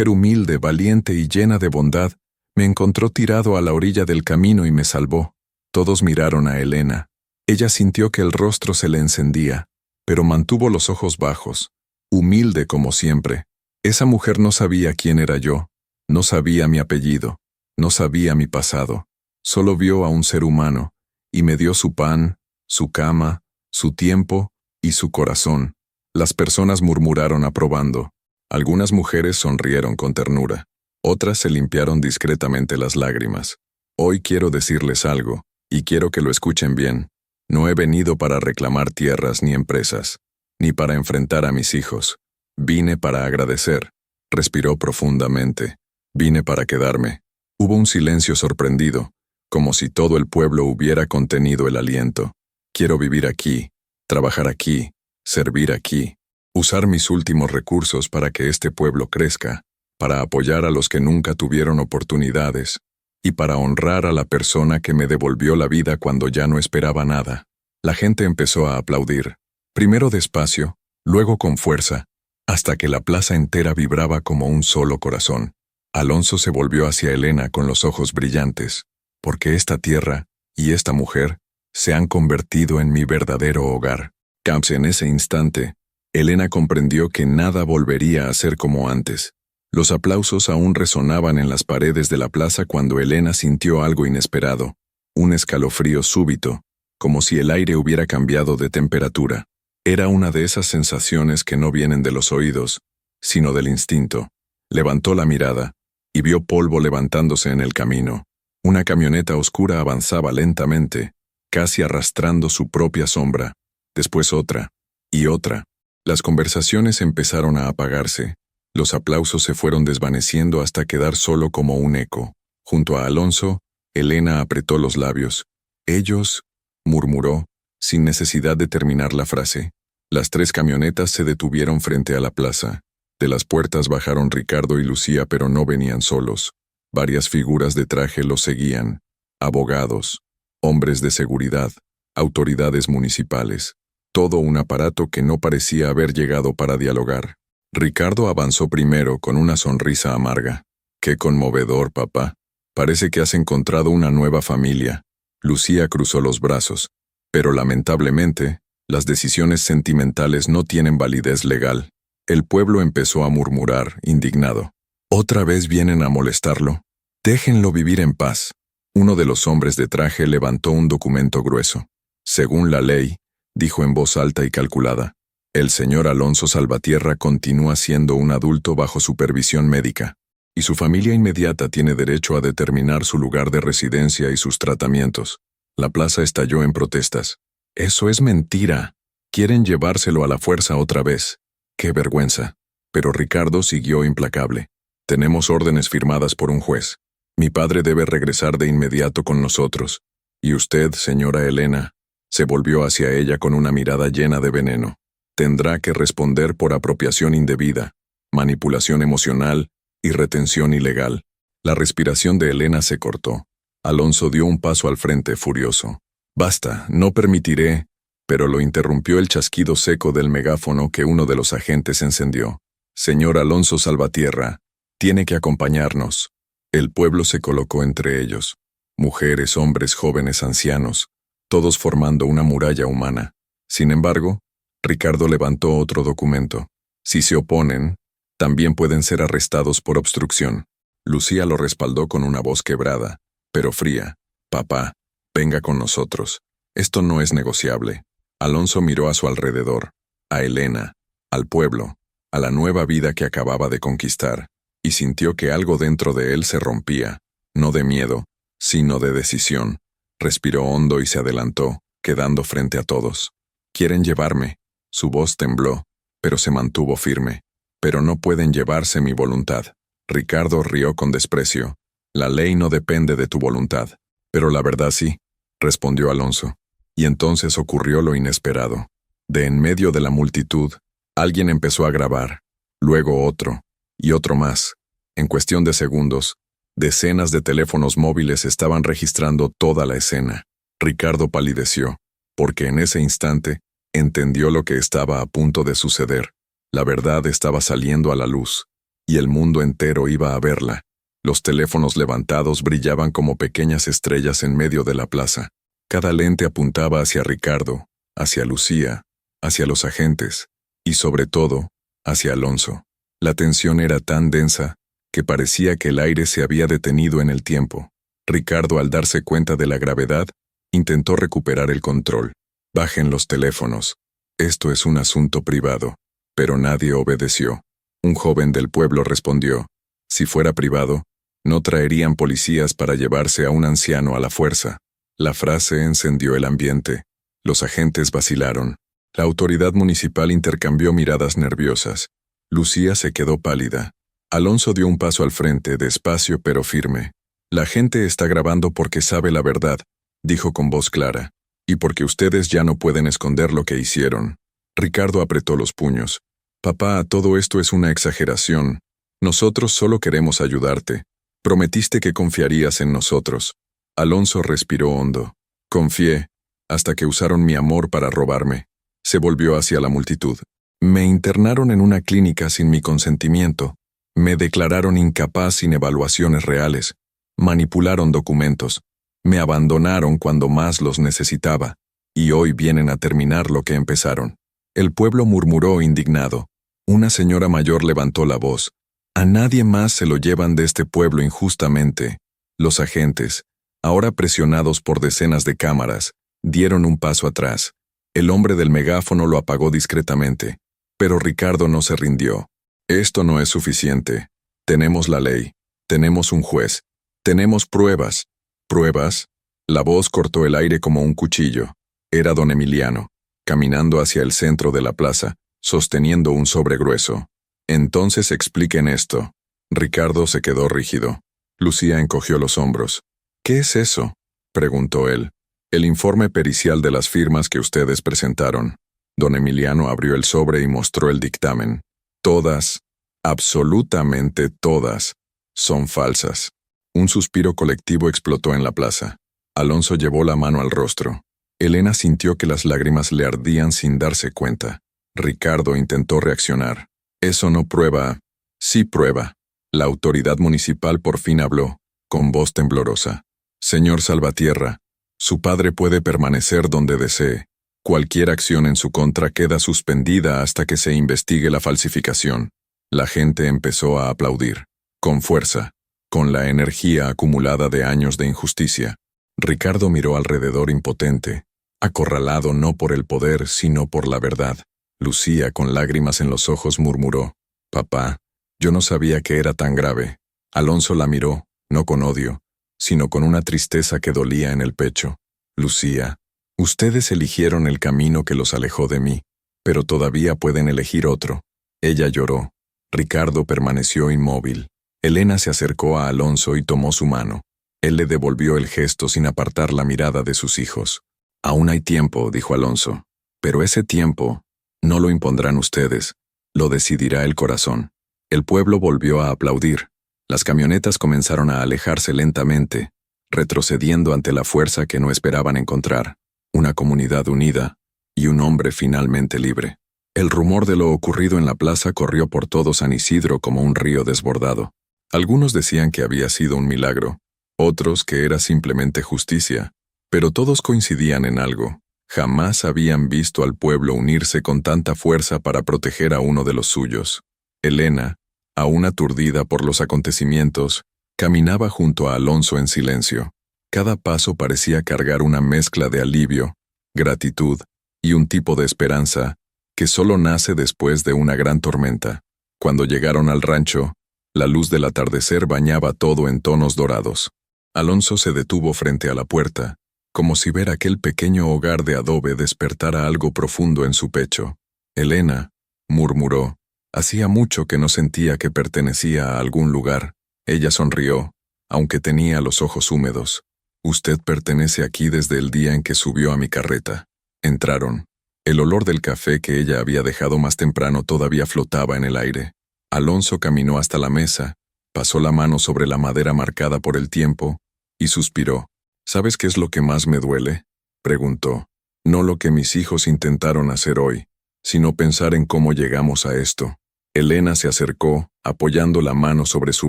humilde, valiente y llena de bondad, me encontró tirado a la orilla del camino y me salvó». Todos miraron a Elena. Ella sintió que el rostro se le encendía, pero mantuvo los ojos bajos, humilde como siempre. Esa mujer no sabía quién era yo, no sabía mi apellido, no sabía mi pasado. Solo vio a un ser humano, y me dio su pan, su cama, su tiempo y su corazón. Las personas murmuraron aprobando. Algunas mujeres sonrieron con ternura. Otras se limpiaron discretamente las lágrimas. «Hoy quiero decirles algo, y quiero que lo escuchen bien. No he venido para reclamar tierras ni empresas, ni para enfrentar a mis hijos. Vine para agradecer». Respiró profundamente. «Vine para quedarme». Hubo un silencio sorprendido, como si todo el pueblo hubiera contenido el aliento. Quiero vivir aquí, trabajar aquí, servir aquí, usar mis últimos recursos para que este pueblo crezca, para apoyar a los que nunca tuvieron oportunidades, y para honrar a la persona que me devolvió la vida cuando ya no esperaba nada. La gente empezó a aplaudir, primero despacio, luego con fuerza, hasta que la plaza entera vibraba como un solo corazón. Alonso se volvió hacia Elena con los ojos brillantes, porque esta tierra y esta mujer se han convertido en mi verdadero hogar. Camps, en ese instante, Elena comprendió que nada volvería a ser como antes. Los aplausos aún resonaban en las paredes de la plaza cuando Elena sintió algo inesperado, un escalofrío súbito, como si el aire hubiera cambiado de temperatura. Era una de esas sensaciones que no vienen de los oídos, sino del instinto. Levantó la mirada y vio polvo levantándose en el camino. Una camioneta oscura avanzaba lentamente, casi arrastrando su propia sombra. Después otra, y otra. Las conversaciones empezaron a apagarse. Los aplausos se fueron desvaneciendo hasta quedar solo como un eco. Junto a Alonso, Elena apretó los labios. Ellos, murmuró, sin necesidad de terminar la frase. Las 3 camionetas se detuvieron frente a la plaza. De las puertas bajaron Ricardo y Lucía, pero no venían solos. Varias figuras de traje los seguían. Abogados, hombres de seguridad, autoridades municipales. Todo un aparato que no parecía haber llegado para dialogar. Ricardo avanzó primero con una sonrisa amarga. «Qué conmovedor, papá. Parece que has encontrado una nueva familia». Lucía cruzó los brazos. Pero lamentablemente, las decisiones sentimentales no tienen validez legal. El pueblo empezó a murmurar, indignado. «¿Otra vez vienen a molestarlo? Déjenlo vivir en paz». Uno de los hombres de traje levantó un documento grueso. «Según la ley», dijo en voz alta y calculada, «el señor Alonso Salvatierra continúa siendo un adulto bajo supervisión médica, y su familia inmediata tiene derecho a determinar su lugar de residencia y sus tratamientos». La plaza estalló en protestas. «Eso es mentira. Quieren llevárselo a la fuerza otra vez. ¡Qué vergüenza!». Pero Ricardo siguió implacable. «Tenemos órdenes firmadas por un juez. Mi padre debe regresar de inmediato con nosotros. Y usted, señora Elena», se volvió hacia ella con una mirada llena de veneno, «tendrá que responder por apropiación indebida, manipulación emocional y retención ilegal». La respiración de Elena se cortó. Alonso dio un paso al frente, furioso. «Basta, no permitiré», pero lo interrumpió el chasquido seco del megáfono que uno de los agentes encendió. «Señor Alonso Salvatierra, tiene que acompañarnos». El pueblo se colocó entre ellos. Mujeres, hombres, jóvenes, ancianos, todos formando una muralla humana. Sin embargo, Ricardo levantó otro documento. Si se oponen, también pueden ser arrestados por obstrucción. Lucía lo respaldó con una voz quebrada, pero fría. «Papá, venga con nosotros. Esto no es negociable». Alonso miró a su alrededor, a Elena, al pueblo, a la nueva vida que acababa de conquistar, y sintió que algo dentro de él se rompía, no de miedo, sino de decisión. Respiró hondo y se adelantó, quedando frente a todos. «Quieren llevarme». Su voz tembló, pero se mantuvo firme. «Pero no pueden llevarse mi voluntad». Ricardo rió con desprecio. «La ley no depende de tu voluntad». «Pero la verdad sí», respondió Alonso. Y entonces ocurrió lo inesperado. De en medio de la multitud, alguien empezó a grabar, luego otro, y otro más. En cuestión de segundos, decenas de teléfonos móviles estaban registrando toda la escena. Ricardo palideció, porque en ese instante entendió lo que estaba a punto de suceder. La verdad estaba saliendo a la luz, y el mundo entero iba a verla. Los teléfonos levantados brillaban como pequeñas estrellas en medio de la plaza. Cada lente apuntaba hacia Ricardo, hacia Lucía, hacia los agentes, y sobre todo, hacia Alonso. La tensión era tan densa que parecía que el aire se había detenido en el tiempo. Ricardo, al darse cuenta de la gravedad, intentó recuperar el control. «Bajen los teléfonos. Esto es un asunto privado». Pero nadie obedeció. Un joven del pueblo respondió: «Si fuera privado, no traerían policías para llevarse a un anciano a la fuerza». La frase encendió el ambiente. Los agentes vacilaron. La autoridad municipal intercambió miradas nerviosas. Lucía se quedó pálida. Alonso dio un paso al frente, despacio pero firme. La gente está grabando porque sabe la verdad, dijo con voz clara, y porque ustedes ya no pueden esconder lo que hicieron. Ricardo apretó los puños. Papá, todo esto es una exageración. Nosotros solo queremos ayudarte. Prometiste que confiarías en nosotros. Alonso respiró hondo. Confié, hasta que usaron mi amor para robarme. Se volvió hacia la multitud. Me internaron en una clínica sin mi consentimiento. Me declararon incapaz sin evaluaciones reales. Manipularon documentos. Me abandonaron cuando más los necesitaba. Y hoy vienen a terminar lo que empezaron. El pueblo murmuró indignado. Una señora mayor levantó la voz. A nadie más se lo llevan de este pueblo injustamente. Los agentes, ahora presionados por decenas de cámaras, dieron un paso atrás. El hombre del megáfono lo apagó discretamente. Pero Ricardo no se rindió. Esto no es suficiente. Tenemos la ley. Tenemos un juez. Tenemos pruebas. ¿Pruebas? La voz cortó el aire como un cuchillo. Era don Emiliano, caminando hacia el centro de la plaza, sosteniendo un sobre grueso. Entonces expliquen esto. Ricardo se quedó rígido. Lucía encogió los hombros. ¿Qué es eso?, preguntó él. El informe pericial de las firmas que ustedes presentaron. Don Emiliano abrió el sobre y mostró el dictamen. Todas, absolutamente todas, son falsas. Un suspiro colectivo explotó en la plaza. Alonso llevó la mano al rostro. Elena sintió que las lágrimas le ardían sin darse cuenta. Ricardo intentó reaccionar. Eso no prueba. Sí prueba. La autoridad municipal por fin habló, con voz temblorosa. Señor Salvatierra, su padre puede permanecer donde desee. Cualquier acción en su contra queda suspendida hasta que se investigue la falsificación. La gente empezó a aplaudir, con fuerza, con la energía acumulada de años de injusticia. Ricardo miró alrededor impotente, acorralado no por el poder, sino por la verdad. Lucía, con lágrimas en los ojos, murmuró, «Papá, yo no sabía que era tan grave». Alonso la miró, no con odio, sino con una tristeza que dolía en el pecho. «Lucía, ustedes eligieron el camino que los alejó de mí, pero todavía pueden elegir otro». Ella lloró. Ricardo permaneció inmóvil. Elena se acercó a Alonso y tomó su mano. Él le devolvió el gesto sin apartar la mirada de sus hijos. «Aún hay tiempo», dijo Alonso, «pero ese tiempo no lo impondrán ustedes, lo decidirá el corazón». El pueblo volvió a aplaudir. Las camionetas comenzaron a alejarse lentamente, retrocediendo ante la fuerza que no esperaban encontrar, una comunidad unida y un hombre finalmente libre. El rumor de lo ocurrido en la plaza corrió por todo San Isidro como un río desbordado. Algunos decían que había sido un milagro, otros que era simplemente justicia, pero todos coincidían en algo. Jamás habían visto al pueblo unirse con tanta fuerza para proteger a uno de los suyos. Elena, aún aturdida por los acontecimientos, caminaba junto a Alonso en silencio. Cada paso parecía cargar una mezcla de alivio, gratitud y un tipo de esperanza que solo nace después de una gran tormenta. Cuando llegaron al rancho, la luz del atardecer bañaba todo en tonos dorados. Alonso se detuvo frente a la puerta, como si ver aquel pequeño hogar de adobe despertara algo profundo en su pecho. «Elena», murmuró, hacía mucho que no sentía que pertenecía a algún lugar. Ella sonrió, aunque tenía los ojos húmedos. «Usted pertenece aquí desde el día en que subió a mi carreta». Entraron. El olor del café que ella había dejado más temprano todavía flotaba en el aire. Alonso caminó hasta la mesa, pasó la mano sobre la madera marcada por el tiempo y suspiró. «¿Sabes qué es lo que más me duele?», preguntó. «No lo que mis hijos intentaron hacer hoy, sino pensar en cómo llegamos a esto». Elena se acercó, apoyando la mano sobre su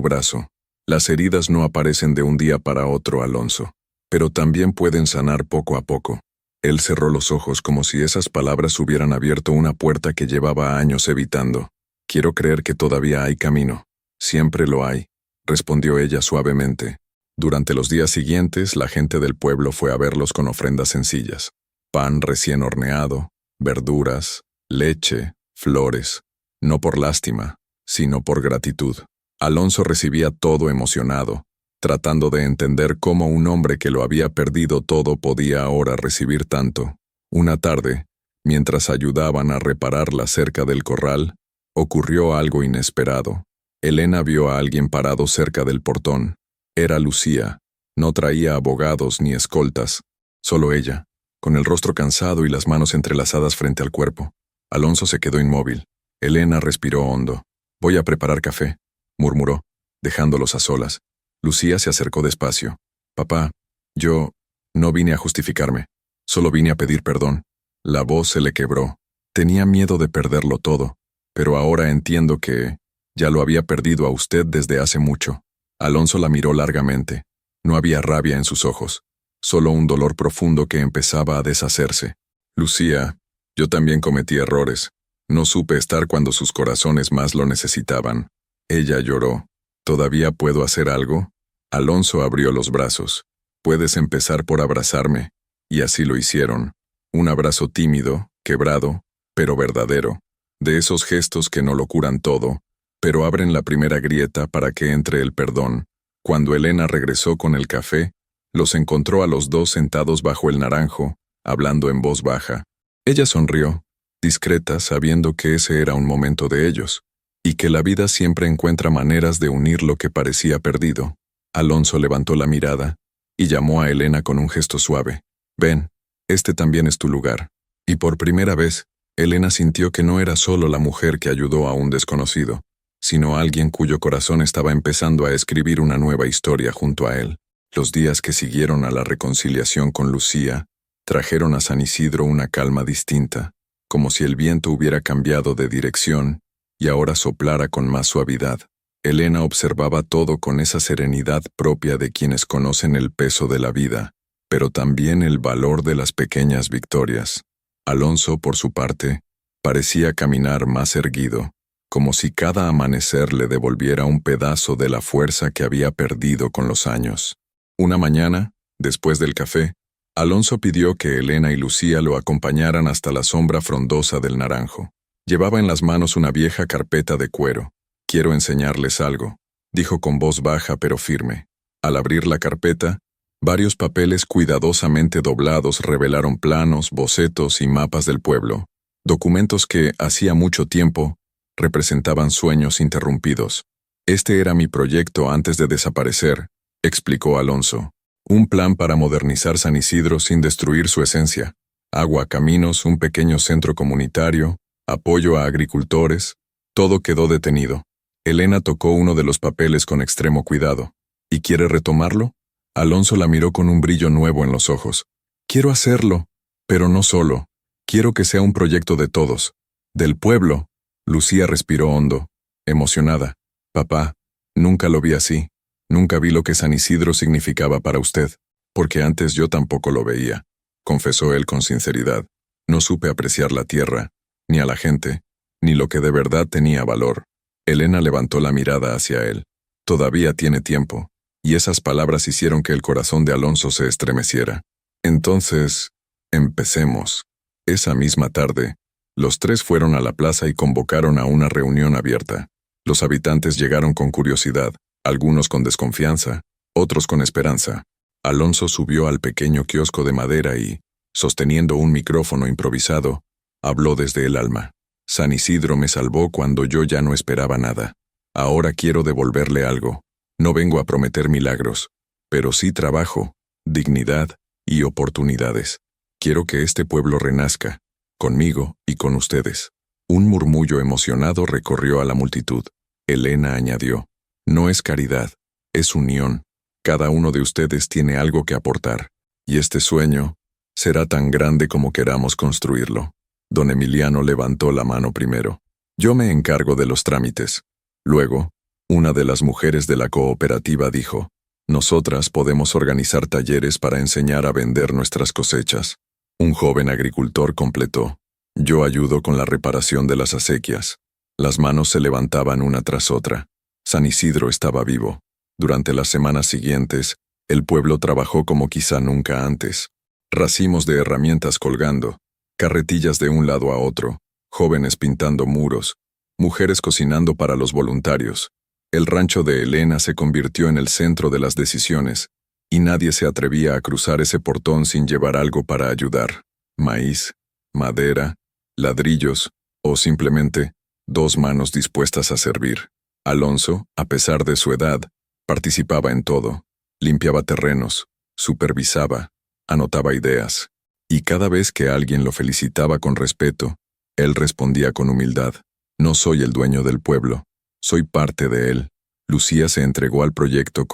brazo. «Las heridas no aparecen de un día para otro, Alonso, pero también pueden sanar poco a poco». Él cerró los ojos como si esas palabras hubieran abierto una puerta que llevaba años evitando. «Quiero creer que todavía hay camino». «Siempre lo hay», respondió ella suavemente. Durante los días siguientes, la gente del pueblo fue a verlos con ofrendas sencillas. Pan recién horneado, verduras, leche, flores. No por lástima, sino por gratitud. Alonso recibía todo emocionado, tratando de entender cómo un hombre que lo había perdido todo podía ahora recibir tanto. Una tarde, mientras ayudaban a reparar la cerca del corral, ocurrió algo inesperado. Elena vio a alguien parado cerca del portón. Era Lucía. No traía abogados ni escoltas. Solo ella, con el rostro cansado y las manos entrelazadas frente al cuerpo. Alonso se quedó inmóvil. Elena respiró hondo. «Voy a preparar café», murmuró, dejándolos a solas. Lucía se acercó despacio. «Papá, yo no vine a justificarme. Solo vine a pedir perdón». La voz se le quebró. Tenía miedo de perderlo todo, pero ahora entiendo que ya lo había perdido a usted desde hace mucho. Alonso la miró largamente. No había rabia en sus ojos, solo un dolor profundo que empezaba a deshacerse. «Lucía, yo también cometí errores. No supe estar cuando sus corazones más lo necesitaban». Ella lloró. «¿Todavía puedo hacer algo?» Alonso abrió los brazos. «Puedes empezar por abrazarme». Y así lo hicieron. Un abrazo tímido, quebrado, pero verdadero. De esos gestos que no lo curan todo, pero abren la primera grieta para que entre el perdón. Cuando Elena regresó con el café, los encontró a los dos sentados bajo el naranjo, hablando en voz baja. Ella sonrió, discreta, sabiendo que ese era un momento de ellos, y que la vida siempre encuentra maneras de unir lo que parecía perdido. Alonso levantó la mirada y llamó a Elena con un gesto suave. «Ven, este también es tu lugar». Y por primera vez, Elena sintió que no era solo la mujer que ayudó a un desconocido, sino alguien cuyo corazón estaba empezando a escribir una nueva historia junto a él. Los días que siguieron a la reconciliación con Lucía trajeron a San Isidro una calma distinta, como si el viento hubiera cambiado de dirección y ahora soplara con más suavidad. Elena observaba todo con esa serenidad propia de quienes conocen el peso de la vida, pero también el valor de las pequeñas victorias. Alonso, por su parte, parecía caminar más erguido, como si cada amanecer le devolviera un pedazo de la fuerza que había perdido con los años. Una mañana, después del café, Alonso pidió que Elena y Lucía lo acompañaran hasta la sombra frondosa del naranjo. Llevaba en las manos una vieja carpeta de cuero. «Quiero enseñarles algo», dijo con voz baja pero firme. Al abrir la carpeta, varios papeles cuidadosamente doblados revelaron planos, bocetos y mapas del pueblo, documentos que, hacía mucho tiempo, representaban sueños interrumpidos. «Este era mi proyecto antes de desaparecer», explicó Alonso. «Un plan para modernizar San Isidro sin destruir su esencia. Agua, caminos, un pequeño centro comunitario, apoyo a agricultores». Todo quedó detenido. Elena tocó uno de los papeles con extremo cuidado. «¿Y quiere retomarlo?» Alonso la miró con un brillo nuevo en los ojos. «Quiero hacerlo, pero no solo. Quiero que sea un proyecto de todos. Del pueblo». Lucía respiró hondo, emocionada. «Papá, nunca lo vi así. Nunca vi lo que San Isidro significaba para usted, porque antes yo tampoco lo veía», confesó él con sinceridad. «No supe apreciar la tierra, ni a la gente, ni lo que de verdad tenía valor». Elena levantó la mirada hacia él. «Todavía tiene tiempo». Y esas palabras hicieron que el corazón de Alonso se estremeciera. «Entonces, empecemos». Esa misma tarde, los tres fueron a la plaza y convocaron a una reunión abierta. Los habitantes llegaron con curiosidad, algunos con desconfianza, otros con esperanza. Alonso subió al pequeño kiosco de madera y, sosteniendo un micrófono improvisado, habló desde el alma. «San Isidro me salvó cuando yo ya no esperaba nada. Ahora quiero devolverle algo. No vengo a prometer milagros, pero sí trabajo, dignidad y oportunidades. Quiero que este pueblo renazca, conmigo y con ustedes». Un murmullo emocionado recorrió a la multitud. Elena añadió: «No es caridad, es unión. Cada uno de ustedes tiene algo que aportar, y este sueño será tan grande como queramos construirlo». Don Emiliano levantó la mano primero. «Yo me encargo de los trámites». Luego, una de las mujeres de la cooperativa dijo: «Nosotras podemos organizar talleres para enseñar a vender nuestras cosechas». Un joven agricultor completó: «Yo ayudo con la reparación de las acequias». Las manos se levantaban una tras otra. San Isidro estaba vivo. Durante las semanas siguientes, el pueblo trabajó como quizá nunca antes. Racimos de herramientas colgando, carretillas de un lado a otro, jóvenes pintando muros, mujeres cocinando para los voluntarios. El rancho de Elena se convirtió en el centro de las decisiones, y nadie se atrevía a cruzar ese portón sin llevar algo para ayudar: maíz, madera, ladrillos, o simplemente dos manos dispuestas a servir. Alonso, a pesar de su edad, participaba en todo. Limpiaba terrenos, supervisaba, anotaba ideas. Y cada vez que alguien lo felicitaba con respeto, él respondía con humildad: no soy el dueño del pueblo, soy parte de él. Lucía se entregó al proyecto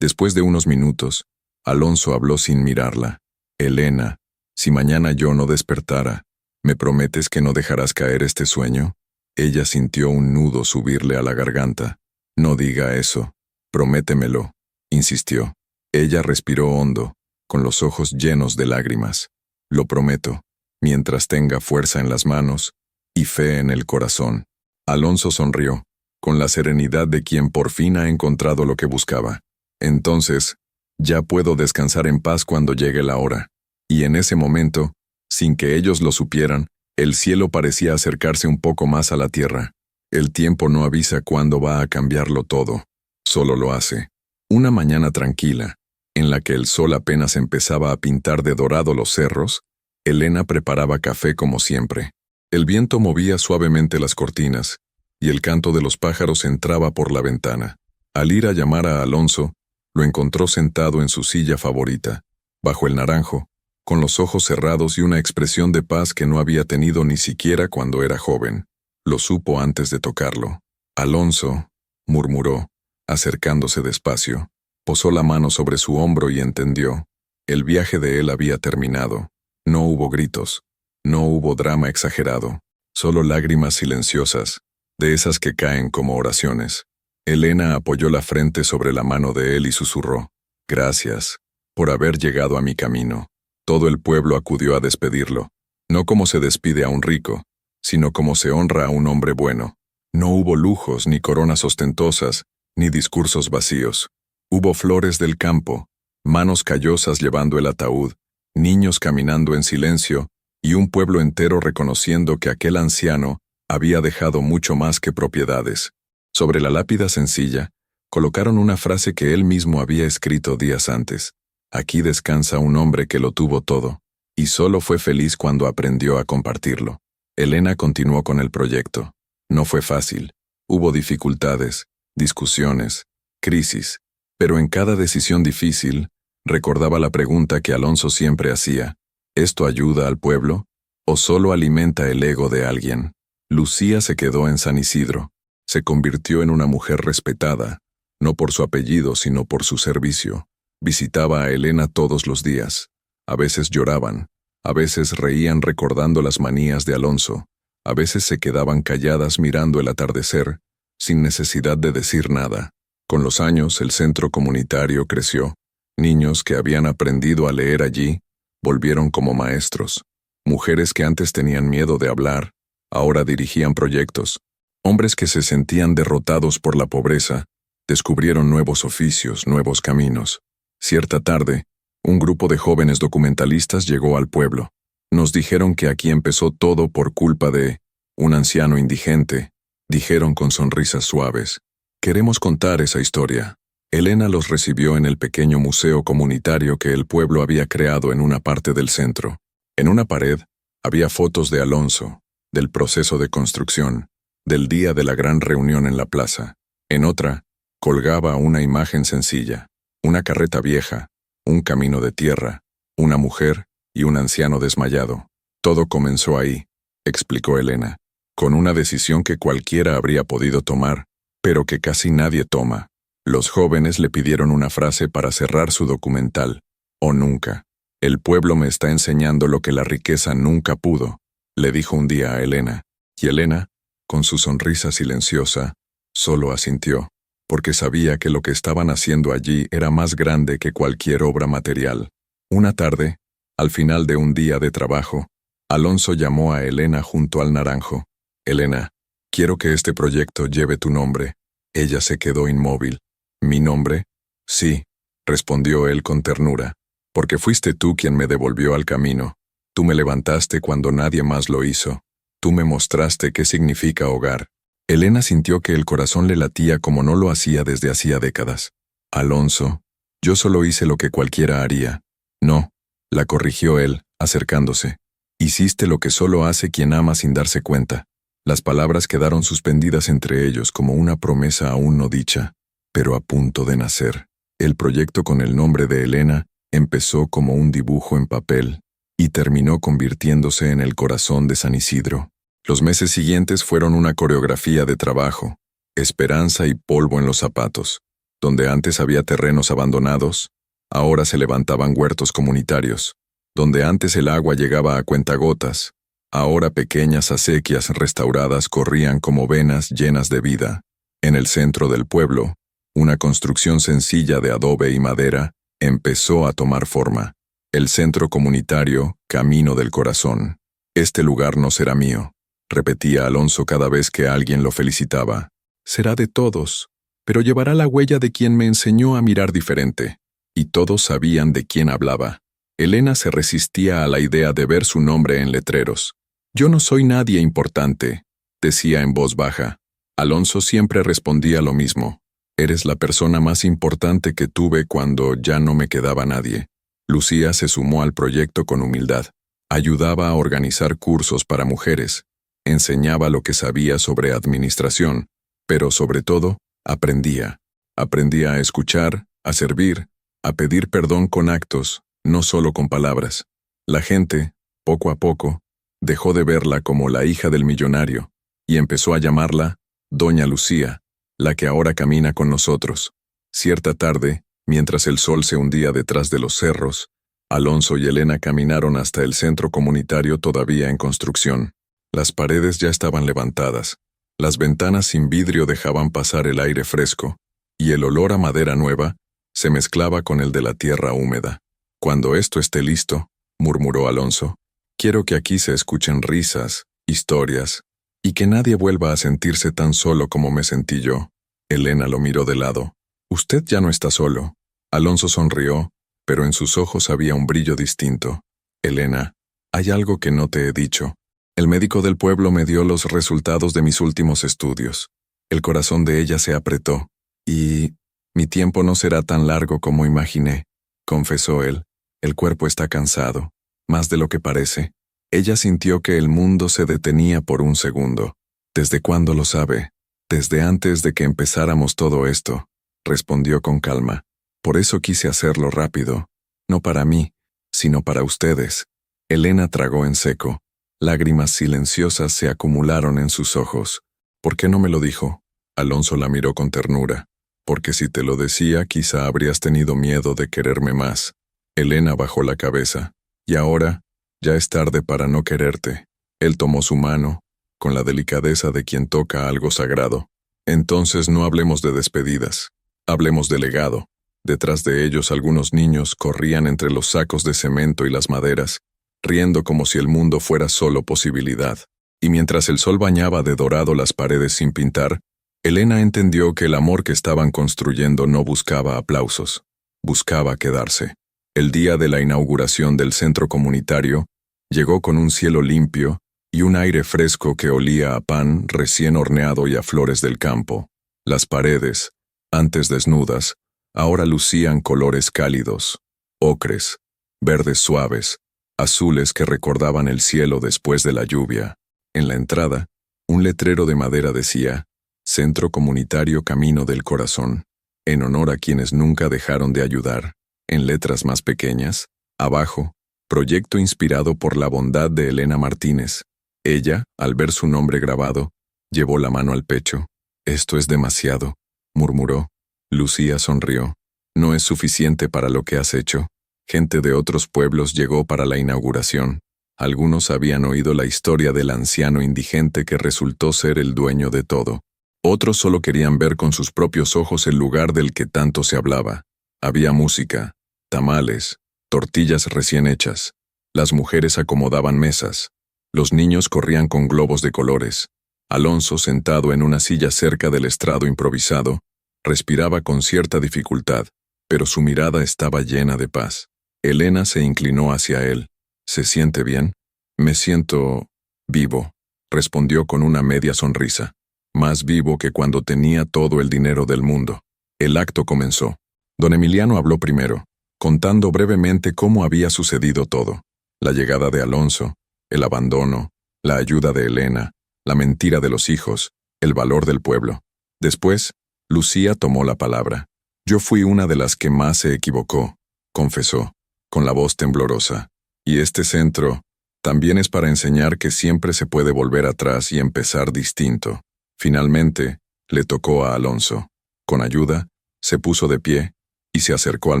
Después de unos minutos, Alonso habló sin mirarla. Elena, si mañana yo no despertara, ¿me prometes que no dejarás caer este sueño? Ella sintió un nudo subirle a la garganta. No diga eso, prométemelo, insistió. Ella respiró hondo, con los ojos llenos de lágrimas. Lo prometo, mientras tenga fuerza en las manos y fe en el corazón. Alonso sonrió, con la serenidad de quien por fin ha encontrado lo que buscaba. Entonces, ya puedo descansar en paz cuando llegue la hora. Y en ese momento, sin que ellos lo supieran, el cielo parecía acercarse un poco más a la tierra. El tiempo no avisa cuándo va a cambiarlo todo, solo lo hace. Una mañana tranquila, en la que el sol apenas empezaba a pintar de dorado los cerros, Elena preparaba café como siempre. El viento movía suavemente las cortinas, y el canto de los pájaros entraba por la ventana. Al ir a llamar a Alonso, lo encontró sentado en su silla favorita, bajo el naranjo, con los ojos cerrados y una expresión de paz que no había tenido ni siquiera cuando era joven. Lo supo antes de tocarlo. Alonso, murmuró, acercándose despacio. Posó la mano sobre su hombro y entendió. El viaje de él había terminado. No hubo gritos, no hubo drama exagerado, solo lágrimas silenciosas, de esas que caen como oraciones. Elena apoyó la frente sobre la mano de él y susurró: gracias por haber llegado a mi camino. Todo el pueblo acudió a despedirlo, no como se despide a un rico, sino como se honra a un hombre bueno. No hubo lujos, ni coronas ostentosas, ni discursos vacíos. Hubo flores del campo, manos callosas llevando el ataúd, niños caminando en silencio, y un pueblo entero reconociendo que aquel anciano había dejado mucho más que propiedades. Sobre la lápida sencilla, colocaron una frase que él mismo había escrito días antes: aquí descansa un hombre que lo tuvo todo, y solo fue feliz cuando aprendió a compartirlo. Elena continuó con el proyecto. No fue fácil. Hubo dificultades, discusiones, crisis, pero en cada decisión difícil, recordaba la pregunta que Alonso siempre hacía: ¿esto ayuda al pueblo o solo alimenta el ego de alguien? Lucía se quedó en San Isidro. Se convirtió en una mujer respetada, no por su apellido sino por su servicio. Visitaba a Elena todos los días. A veces lloraban, a veces reían recordando las manías de Alonso, a veces se quedaban calladas mirando el atardecer, sin necesidad de decir nada. Con los años el centro comunitario creció. Niños que habían aprendido a leer allí, volvieron como maestros. Mujeres que antes tenían miedo de hablar, ahora dirigían proyectos. Hombres que se sentían derrotados por la pobreza, descubrieron nuevos oficios, nuevos caminos. Cierta tarde, un grupo de jóvenes documentalistas llegó al pueblo. Nos dijeron que aquí empezó todo por culpa de un anciano indigente, dijeron con sonrisas suaves. Queremos contar esa historia. Elena los recibió en el pequeño museo comunitario que el pueblo había creado en una parte del centro. En una pared había fotos de Alonso, del proceso de construcción, del día de la gran reunión en la plaza. En otra, colgaba una imagen sencilla: una carreta vieja, un camino de tierra, una mujer y un anciano desmayado. Todo comenzó ahí, explicó Elena, con una decisión que cualquiera habría podido tomar, pero que casi nadie toma. Los jóvenes le pidieron una frase para cerrar su documental: o nunca. El pueblo me está enseñando lo que la riqueza nunca pudo, le dijo un día a Elena, y Elena, con su sonrisa silenciosa, solo asintió, porque sabía que lo que estaban haciendo allí era más grande que cualquier obra material. Una tarde, al final de un día de trabajo, Alonso llamó a Elena junto al naranjo. Elena, quiero que este proyecto lleve tu nombre. Ella se quedó inmóvil. ¿Mi nombre? Sí, respondió él con ternura, porque fuiste tú quien me devolvió al camino. Tú me levantaste cuando nadie más lo hizo. Tú me mostraste qué significa hogar. Elena sintió que el corazón le latía como no lo hacía desde hacía décadas. Alonso, yo solo hice lo que cualquiera haría. No, la corrigió él, acercándose. Hiciste lo que solo hace quien ama sin darse cuenta. Las palabras quedaron suspendidas entre ellos como una promesa aún no dicha, pero a punto de nacer. El proyecto con el nombre de Elena empezó como un dibujo en papel y terminó convirtiéndose en el corazón de San Isidro. Los meses siguientes fueron una coreografía de trabajo, esperanza y polvo en los zapatos. Donde antes había terrenos abandonados, ahora se levantaban huertos comunitarios. Donde antes el agua llegaba a cuentagotas, ahora pequeñas acequias restauradas corrían como venas llenas de vida. En el centro del pueblo, una construcción sencilla de adobe y madera empezó a tomar forma. El centro comunitario, Camino del Corazón. Este lugar no será mío, repetía Alonso cada vez que alguien lo felicitaba. Será de todos, pero llevará la huella de quien me enseñó a mirar diferente. Y todos sabían de quién hablaba. Elena se resistía a la idea de ver su nombre en letreros. Yo no soy nadie importante, decía en voz baja. Alonso siempre respondía lo mismo. Eres la persona más importante que tuve cuando ya no me quedaba nadie. Lucía se sumó al proyecto con humildad. Ayudaba a organizar cursos para mujeres. Enseñaba lo que sabía sobre administración, pero sobre todo, aprendía. Aprendía a escuchar, a servir, a pedir perdón con actos, no solo con palabras. La gente, poco a poco, dejó de verla como la hija del millonario y empezó a llamarla Doña Lucía, la que ahora camina con nosotros. Cierta tarde, mientras el sol se hundía detrás de los cerros, Alonso y Elena caminaron hasta el centro comunitario todavía en construcción. Las paredes ya estaban levantadas, las ventanas sin vidrio dejaban pasar el aire fresco, y el olor a madera nueva se mezclaba con el de la tierra húmeda. Cuando esto esté listo, murmuró Alonso, quiero que aquí se escuchen risas, historias, y que nadie vuelva a sentirse tan solo como me sentí yo. Elena lo miró de lado. Usted ya no está solo. Alonso sonrió, pero en sus ojos había un brillo distinto. Elena, hay algo que no te he dicho. El médico del pueblo me dio los resultados de mis últimos estudios. El corazón de ella se apretó, y mi tiempo no será tan largo como imaginé, confesó él. El cuerpo está cansado, más de lo que parece. Ella sintió que el mundo se detenía por un segundo. ¿Desde cuándo lo sabe? Desde antes de que empezáramos todo esto, respondió con calma. Por eso quise hacerlo rápido, no para mí, sino para ustedes. Elena tragó en seco. Lágrimas silenciosas se acumularon en sus ojos. ¿Por qué no me lo dijo? Alonso la miró con ternura. Porque si te lo decía, quizá habrías tenido miedo de quererme más. Elena bajó la cabeza. Y ahora, ya es tarde para no quererte. Él tomó su mano, con la delicadeza de quien toca algo sagrado. Entonces no hablemos de despedidas. Hablemos de legado. Detrás de ellos algunos niños corrían entre los sacos de cemento y las maderas, riendo como si el mundo fuera solo posibilidad. Y mientras el sol bañaba de dorado las paredes sin pintar, Elena entendió que el amor que estaban construyendo no buscaba aplausos, buscaba quedarse. El día de la inauguración del centro comunitario llegó con un cielo limpio y un aire fresco que olía a pan recién horneado y a flores del campo. Las paredes, antes desnudas, ahora lucían colores cálidos, ocres, verdes suaves, azules que recordaban el cielo después de la lluvia. En la entrada, un letrero de madera decía, Centro Comunitario Camino del Corazón, en honor a quienes nunca dejaron de ayudar. En letras más pequeñas, abajo, proyecto inspirado por la bondad de Elena Martínez. Ella, al ver su nombre grabado, llevó la mano al pecho. Esto es demasiado, murmuró. Lucía sonrió. ¿No es suficiente para lo que has hecho? Gente de otros pueblos llegó para la inauguración. Algunos habían oído la historia del anciano indigente que resultó ser el dueño de todo. Otros solo querían ver con sus propios ojos el lugar del que tanto se hablaba. Había música, tamales, tortillas recién hechas. Las mujeres acomodaban mesas. Los niños corrían con globos de colores. Alonso, sentado en una silla cerca del estrado improvisado, respiraba con cierta dificultad, pero su mirada estaba llena de paz. Elena se inclinó hacia él. ¿Se siente bien? Me siento vivo, respondió con una media sonrisa. Más vivo que cuando tenía todo el dinero del mundo. El acto comenzó. Don Emiliano habló primero, contando brevemente cómo había sucedido todo. La llegada de Alonso, el abandono, la ayuda de Elena, la mentira de los hijos, el valor del pueblo. Después, Lucía tomó la palabra. Yo fui una de las que más se equivocó, confesó, con la voz temblorosa. Y este centro también es para enseñar que siempre se puede volver atrás y empezar distinto. Finalmente, le tocó a Alonso. Con ayuda, se puso de pie y se acercó al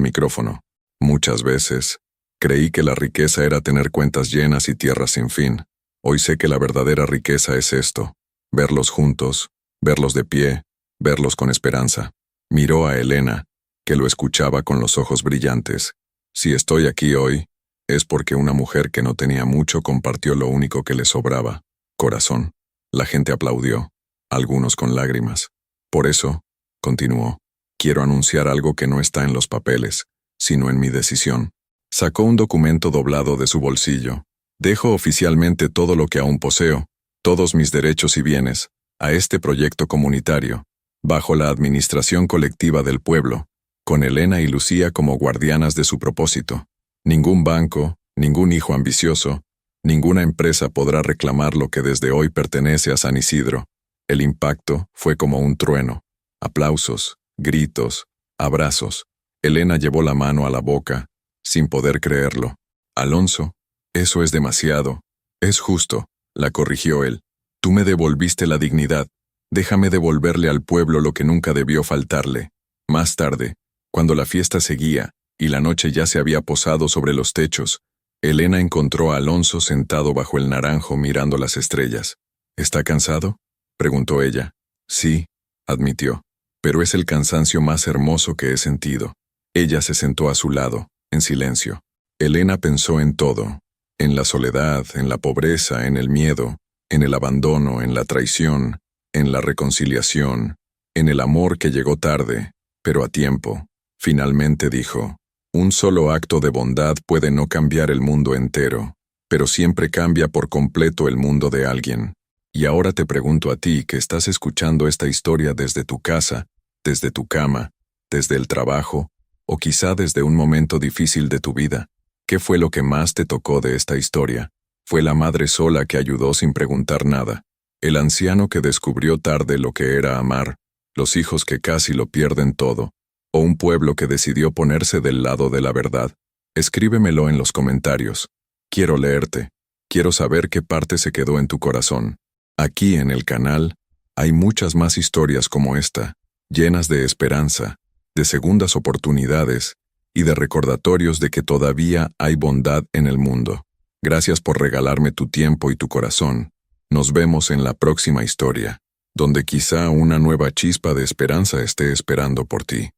micrófono. Muchas veces, creí que la riqueza era tener cuentas llenas y tierras sin fin. Hoy sé que la verdadera riqueza es esto: verlos juntos, verlos de pie, verlos con esperanza. Miró a Elena, que lo escuchaba con los ojos brillantes. Si estoy aquí hoy, es porque una mujer que no tenía mucho compartió lo único que le sobraba: corazón. La gente aplaudió, algunos con lágrimas. Por eso, continuó, quiero anunciar algo que no está en los papeles, sino en mi decisión. Sacó un documento doblado de su bolsillo. Dejo oficialmente todo lo que aún poseo, todos mis derechos y bienes, a este proyecto comunitario, bajo la administración colectiva del pueblo, con Elena y Lucía como guardianas de su propósito. Ningún banco, ningún hijo ambicioso, ninguna empresa podrá reclamar lo que desde hoy pertenece a San Isidro. El impacto fue como un trueno. Aplausos, gritos, abrazos. Elena llevó la mano a la boca, sin poder creerlo. Alonso, eso es demasiado. Es justo, la corrigió él. Tú me devolviste la dignidad. Déjame devolverle al pueblo lo que nunca debió faltarle. Más tarde, cuando la fiesta seguía y la noche ya se había posado sobre los techos, Elena encontró a Alonso sentado bajo el naranjo mirando las estrellas. ¿Está cansado?, preguntó ella. Sí, admitió, pero es el cansancio más hermoso que he sentido. Ella se sentó a su lado, en silencio. Elena pensó en todo, en la soledad, en la pobreza, en el miedo, en el abandono, en la traición, en la reconciliación, en el amor que llegó tarde, pero a tiempo. Finalmente dijo: un solo acto de bondad puede no cambiar el mundo entero, pero siempre cambia por completo el mundo de alguien. Y ahora te pregunto a ti, que estás escuchando esta historia desde tu casa, desde tu cama, desde el trabajo, o quizá desde un momento difícil de tu vida, ¿qué fue lo que más te tocó de esta historia? ¿Fue la madre sola que ayudó sin preguntar nada? ¿El anciano que descubrió tarde lo que era amar? ¿Los hijos que casi lo pierden todo? ¿O un pueblo que decidió ponerse del lado de la verdad? Escríbemelo en los comentarios. Quiero leerte. Quiero saber qué parte se quedó en tu corazón. Aquí en el canal hay muchas más historias como esta, llenas de esperanza, de segundas oportunidades y de recordatorios de que todavía hay bondad en el mundo. Gracias por regalarme tu tiempo y tu corazón. Nos vemos en la próxima historia, donde quizá una nueva chispa de esperanza esté esperando por ti.